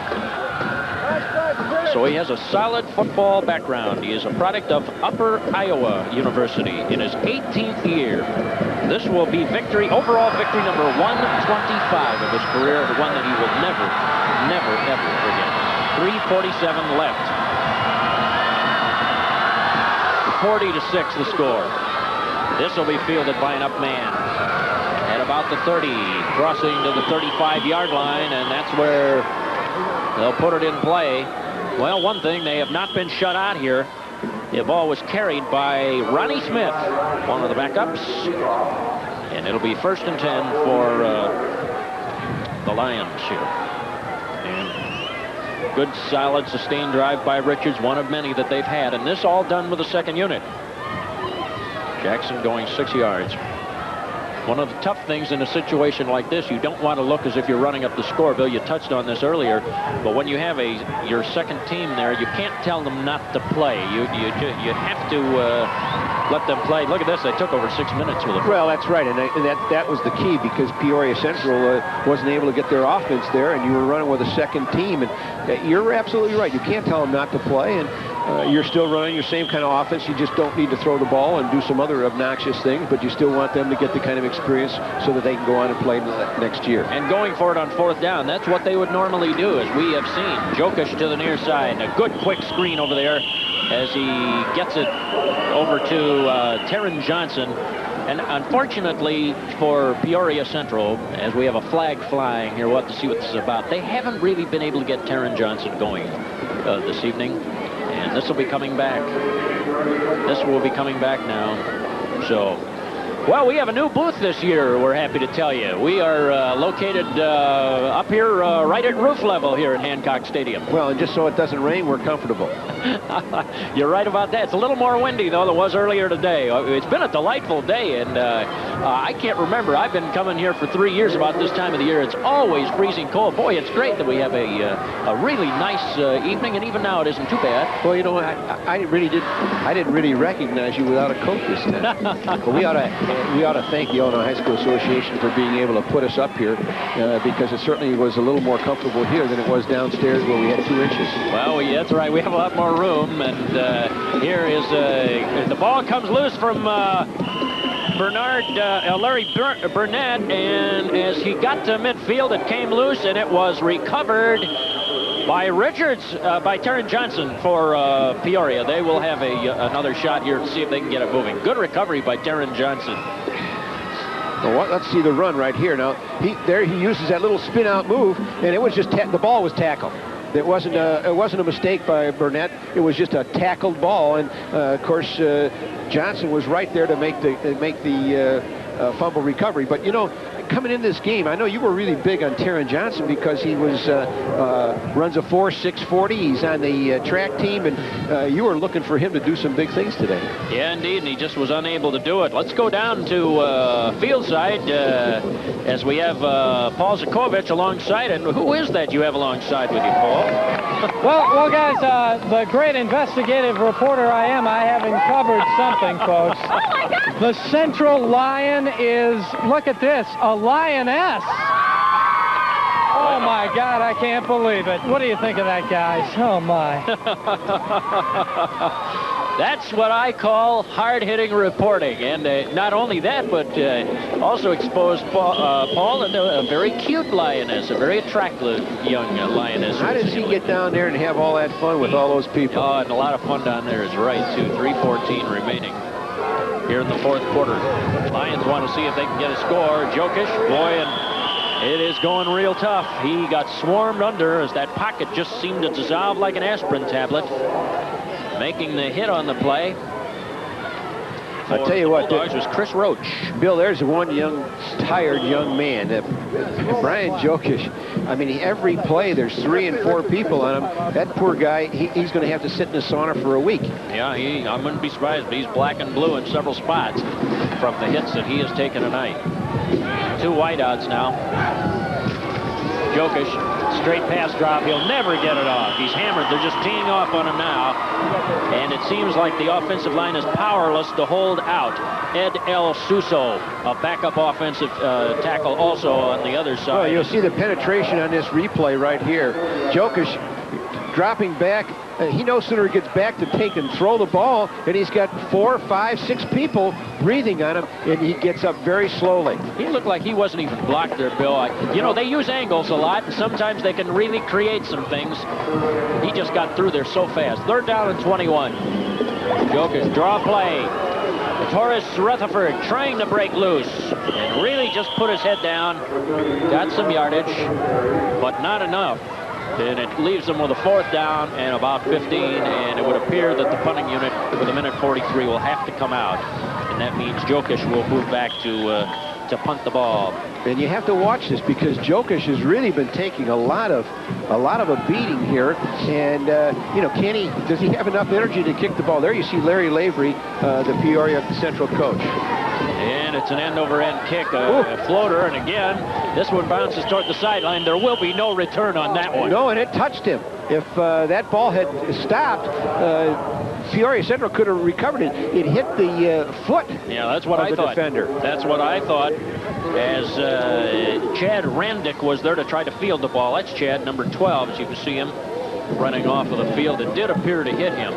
So he has a solid football background. He is a product of Upper Iowa University in his 18th year. This will be victory, overall victory number 125 of his career, the one that he will never, ever forget. 3:47 left. 40-6 the score. This will be fielded by an up man at about the 30, crossing to the 35-yard line, and that's where they'll put it in play. Well, one thing, they have not been shut out here. The ball was carried by Ronnie Smith, one of the backups, and it'll be 1st and 10 for the Lions here. And good, solid, sustained drive by Richards, one of many that they've had, and this all done with the second unit. Jackson going 6 yards. One of the tough things in a situation like this, you don't want to look as if you're running up the score. Bill, you touched on this earlier, but when you have your second team there, you can't tell them not to play. You have to let them play. Look at this, they took over 6 minutes with it. Well, that's right, and that was the key, because Peoria Central wasn't able to get their offense there, and you were running with a second team, and you're absolutely right. You can't tell them not to play, and you're still running your same kind of offense. You just don't need to throw the ball and do some other obnoxious things, but you still want them to get the kind of experience so that they can go on and play next year. And going for it on 4th down, that's what they would normally do, as we have seen. Jokic to the near side. A good quick screen over there as he gets it over to Terran Johnson. And unfortunately for Peoria Central, as we have a flag flying here, we'll have to see what this is about. They haven't really been able to get Terran Johnson going this evening. And this will be coming back. This will be coming back now. So, well, we have a new booth this year, we're happy to tell you. We are located up here right at roof level here at Hancock Stadium. Well, and just so it doesn't rain, we're comfortable. You're right about that. It's a little more windy, though, than it was earlier today. It's been a delightful day, and I can't remember. I've been coming here for 3 years about this time of the year. It's always freezing cold. Boy, it's great that we have a really nice evening, and even now it isn't too bad. Well, you know, I didn't really recognize you without a coat this time. But we ought to thank the Illinois High School Association for being able to put us up here, because it certainly was a little more comfortable here than it was downstairs where we had 2 inches. Well, yeah, that's right. We have a lot more room, and here is the ball comes loose from Larry Burnett, and as he got to midfield, it came loose, and it was recovered by Richards, by Terran Johnson for Peoria. They will have another shot here to see if they can get it moving. Good recovery by Terran Johnson. Well, let's see the run right here. Now, he uses that little spin-out move, and it was just the ball was tackled. It wasn't a mistake by Burnett. It was just a tackled ball, and of course Johnson was right there to make the fumble recovery. But you know, coming into this game, I know you were really big on Terran Johnson because he runs a 4.640. He's on the track team, and you were looking for him to do some big things today. Yeah, indeed, and he just was unable to do it. Let's go down to field side as we have Paul Zakovich alongside. And who is that you have alongside with you, Paul? Well, guys, the great investigative reporter I am, I have uncovered something, folks. Oh my God! The Central Lion is, look at this, a lioness. Oh my God, I can't believe it. What do you think of that, guys? Oh my. That's what I call hard-hitting reporting, and not only that, but also exposed Paul into a very cute lioness, a very attractive young lioness. How does he get down there and have all that fun with all those people? Oh, and a lot of fun down there is right, too. 3:14 remaining here in the 4th quarter. Lions want to see if they can get a score. Jokic, boy, and it is going real tough. He got swarmed under as that pocket just seemed to dissolve like an aspirin tablet. Making the hit on the play. I'll tell you what, Bulldogs was Chris Roach. Bill, there's one tired young man, Brian Jokic. I mean, every play there's 3 and 4 people on him. That poor guy, he's going to have to sit in the sauna for a week. Yeah, I wouldn't be surprised, but he's black and blue in several spots from the hits that he has taken tonight. 2 wideouts now. Jokic, straight pass drop. He'll never get it off. He's hammered. They're just teeing off on him now. And it seems like the offensive line is powerless to hold out. Ed El Suso, a backup offensive tackle also on the other side. Well, you'll see the penetration on this replay right here. Jokic dropping back. He no sooner gets back to take and throw the ball, and he's got 4, 5, 6 people breathing on him, and he gets up very slowly. He looked like he wasn't even blocked there, Bill. You know, they use angles a lot, and sometimes they can really create some things. He just got through there so fast. 3rd down and 21. Jokic, draw play. Torres Rutherford trying to break loose and really just put his head down. Got some yardage, but not enough. And it leaves them with a 4th down and about 15, and it would appear that the punting unit with a minute 43 will have to come out, and that means Jokic will move back to punt the ball. And you have to watch this because Jokic has really been taking a lot of a beating here, and you know, does he have enough energy to kick the ball? There you see Larry Lavery, the Peoria Central coach. And it's an end-over-end kick, a floater, and again, this one bounces toward the sideline. There will be no return on that one. No, and it touched him. If that ball had stopped, Peoria Central could have recovered it. It hit the foot that's what of I the thought. defender. That's what I thought, as Chad Randick was there to try to field the ball. That's Chad, number 12, as you can see him running off of the field. It did appear to hit him.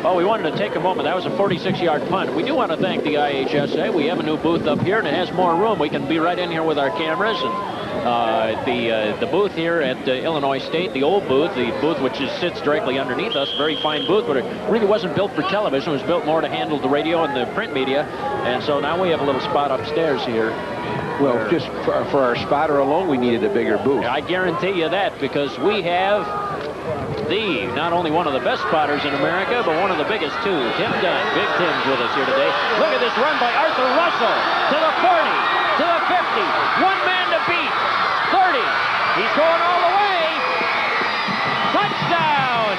Well, we wanted to take a moment. That was a 46-yard punt. We do want to thank the IHSA. We have a new booth up here, and it has more room. We can be right in here with our cameras. And the booth here at Illinois State, the old booth, the booth which sits directly underneath us, very fine booth, but it really wasn't built for television. It was built more to handle the radio and the print media. And so now we have a little spot upstairs here. Well, just for our spotter alone, we needed a bigger booth. I guarantee you that, because we have not only one of the best spotters in America, but one of the biggest too. Tim Dunn, Big Tim's with us here today. Look at this run by Arthur Russell to the 40, to the 50. One man to beat. 30. He's going all the way. Touchdown.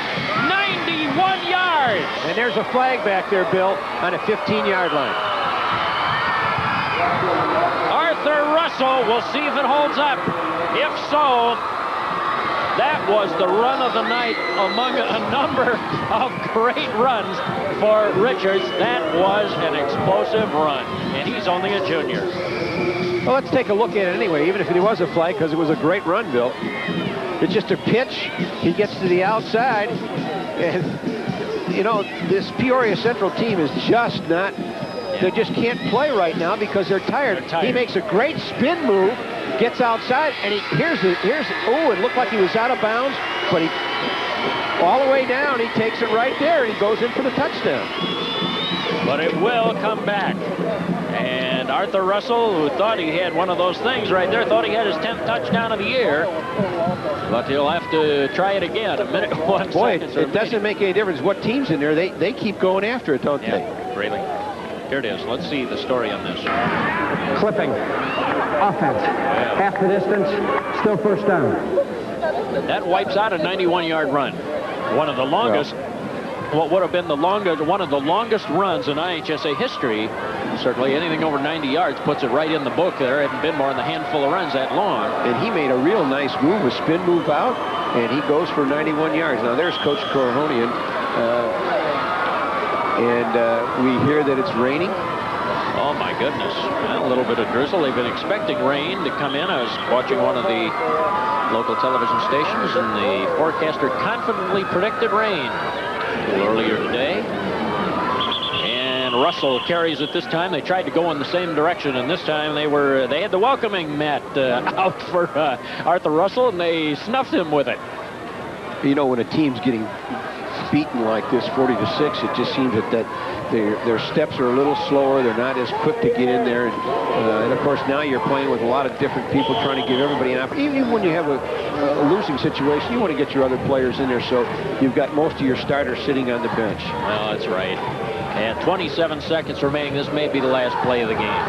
91 yards. And there's a flag back there, Bill, on a 15-yard line. Arthur Russell, we'll see if it holds up. If so, that was the run of the night among a number of great runs for Richards. That was an explosive run, and he's only a junior. Well, let's take a look at it anyway, even if it was a flag, because it was a great run, Bill. It's just a pitch. He gets to the outside, and, you know, this Peoria Central team is just not, they just can't play right now because they're tired. He makes a great spin move, gets outside, and it looked like he was out of bounds, but he, all the way down, he takes it right there, and he goes in for the touchdown. But it will come back. And Arthur Russell, who thought he had one of those things right there, thought he had his 10th touchdown of the year. But he'll have to try it again. A minute, 1 second. Boy, it doesn't make any difference what team's in there. They keep going after it, don't they? Really. Here it is. Let's see the story on this. Clipping. Offense. Half the distance. Still 1st down. That wipes out a 91-yard run. One of the longest, what would have been one of the longest runs in IHSA history. Certainly anything over 90 yards puts it right in the book. There hadn't been more than a handful of runs that long. And he made a real nice move, a spin move out, and he goes for 91 yards. Now there's Coach Corhonian. We hear that it's raining. Oh my goodness, well, a little bit of drizzle. They've been expecting rain to come in. I was watching one of the local television stations, and the forecaster confidently predicted rain a little earlier today. And Russell carries it this time. They tried to go in the same direction, and this time they had the welcoming mat out for Arthur Russell, and they snuffed him with it. You know, when a team's getting beaten like this, 40-6, it just seems that their steps are a little slower. They're not as quick to get in there. And of course, now you're playing with a lot of different people trying to give everybody an opportunity. Even when you have a losing situation, you want to get your other players in there so you've got most of your starters sitting on the bench. Well, that's right. And 27 seconds remaining. This may be the last play of the game.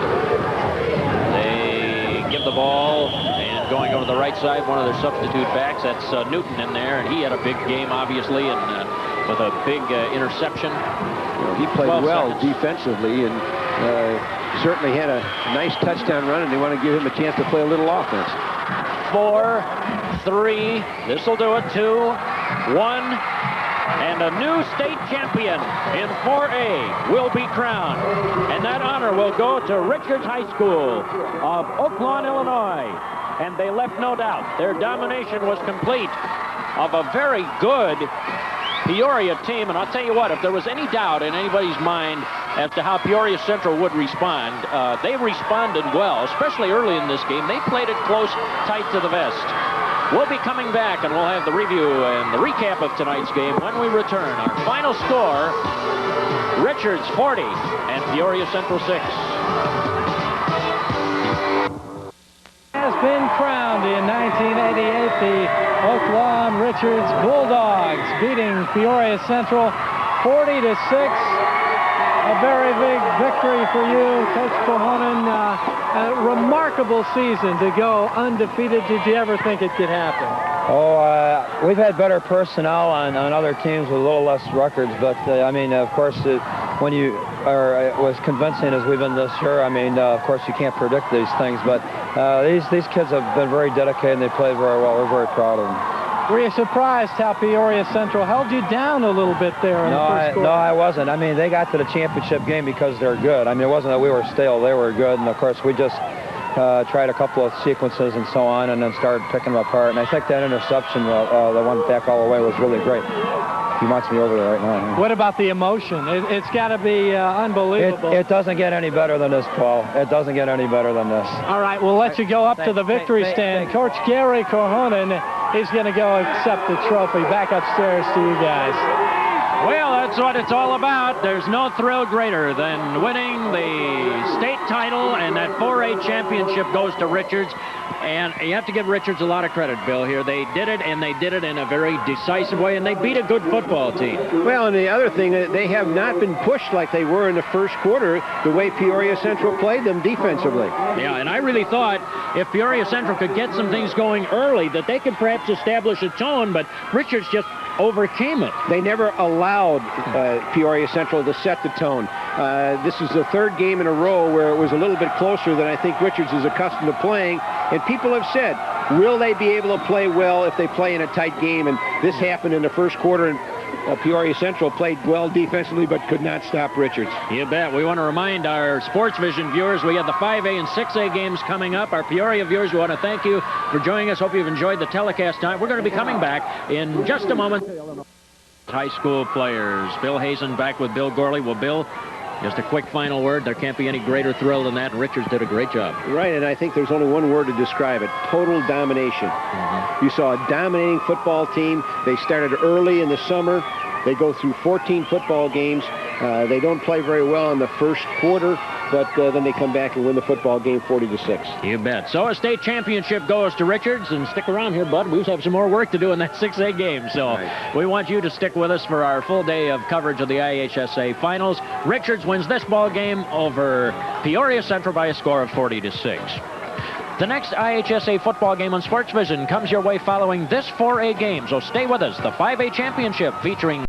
They give the ball, and going over the right side, one of their substitute backs, that's Newton in there, and he had a big game, obviously, and with a big interception. He played well defensively, and certainly had a nice touchdown run, and they want to give him a chance to play a little offense. 4, 3, this will do it, 2, 1, and a new state champion in 4A will be crowned. And that honor will go to Richards High School of Oak Lawn, Illinois. And they left no doubt. Their domination was complete of a very good Peoria team. And I'll tell you what, if there was any doubt in anybody's mind as to how Peoria Central would respond, they responded well, especially early in this game. They played it close, tight to the vest. We'll be coming back, and we'll have the review and the recap of tonight's game when we return. Our final score, Richards 40 and Peoria Central 6. Has been crowned in 1988, the Oak Lawn Richards Bulldogs beating Peoria Central 40-6. A very big victory for you, Coach Cohonen. A remarkable season to go undefeated. Did you ever think it could happen? Oh, we've had better personnel on other teams with a little less records, but I mean, of course, when you are as convincing as we've been this year, I mean, of course, you can't predict these things, but these kids have been very dedicated and they played very well. We're very proud of them. Were you surprised how Peoria Central held you down a little bit there in the first quarter? No, I wasn't. I mean, they got to the championship game because they're good. I mean, it wasn't that we were stale. They were good, and of course, we just tried a couple of sequences and so on, and then started picking them apart. And I think that interception, the one back all the way, was really great. He wants me over there right now. What about the emotion? It's got to be unbelievable. It doesn't get any better than this, Paul. It doesn't get any better than this. All right, we'll let you go up to the victory stand. Coach Gary Cohonen, he's going to go accept the trophy. Back upstairs to you guys. Well, that's what it's all about. There's no thrill greater than winning the state title, and that 4A championship goes to Richards. And you have to give Richards a lot of credit, Bill, here. They did it, and they did it in a very decisive way, and they beat a good football team. Well, and the other thing, they have not been pushed like they were in the first quarter, the way Peoria Central played them defensively. Yeah, and I really thought if Peoria Central could get some things going early, that they could perhaps establish a tone, but Richards just overcame it. They never allowed Peoria Central to set the tone. This is the third game in a row where it was a little bit closer than I think Richards is accustomed to playing. And people have said, will they be able to play well if they play in a tight game? And this happened in the first quarter, and Peoria Central played well defensively but could not stop Richards. You bet. We want to remind our Sports Vision viewers we have the 5A and 6A games coming up. Our Peoria viewers, we want to thank you for joining us. Hope you've enjoyed the telecast tonight. We're going to be coming back in just a moment. High school players. Bill Hazen back with Bill Gorley. Well, Bill, just a quick final word. There can't be any greater thrill than that. Richards did a great job. Right, and I think there's only one word to describe it: total domination. You saw a dominating football team. They started early in the summer. They go through 14 football games. They don't play very well in the first quarter, but then they come back and win the football game 40-6. You bet. So a state championship goes to Richards, and stick around here, bud. We have some more work to do in that 6A game, so we want you to stick with us for our full day of coverage of the IHSA Finals. Richards wins this ball game over Peoria Central by a score of 40-6. The next IHSA football game on Sports Vision comes your way following this 4A game, so stay with us. The 5A championship featuring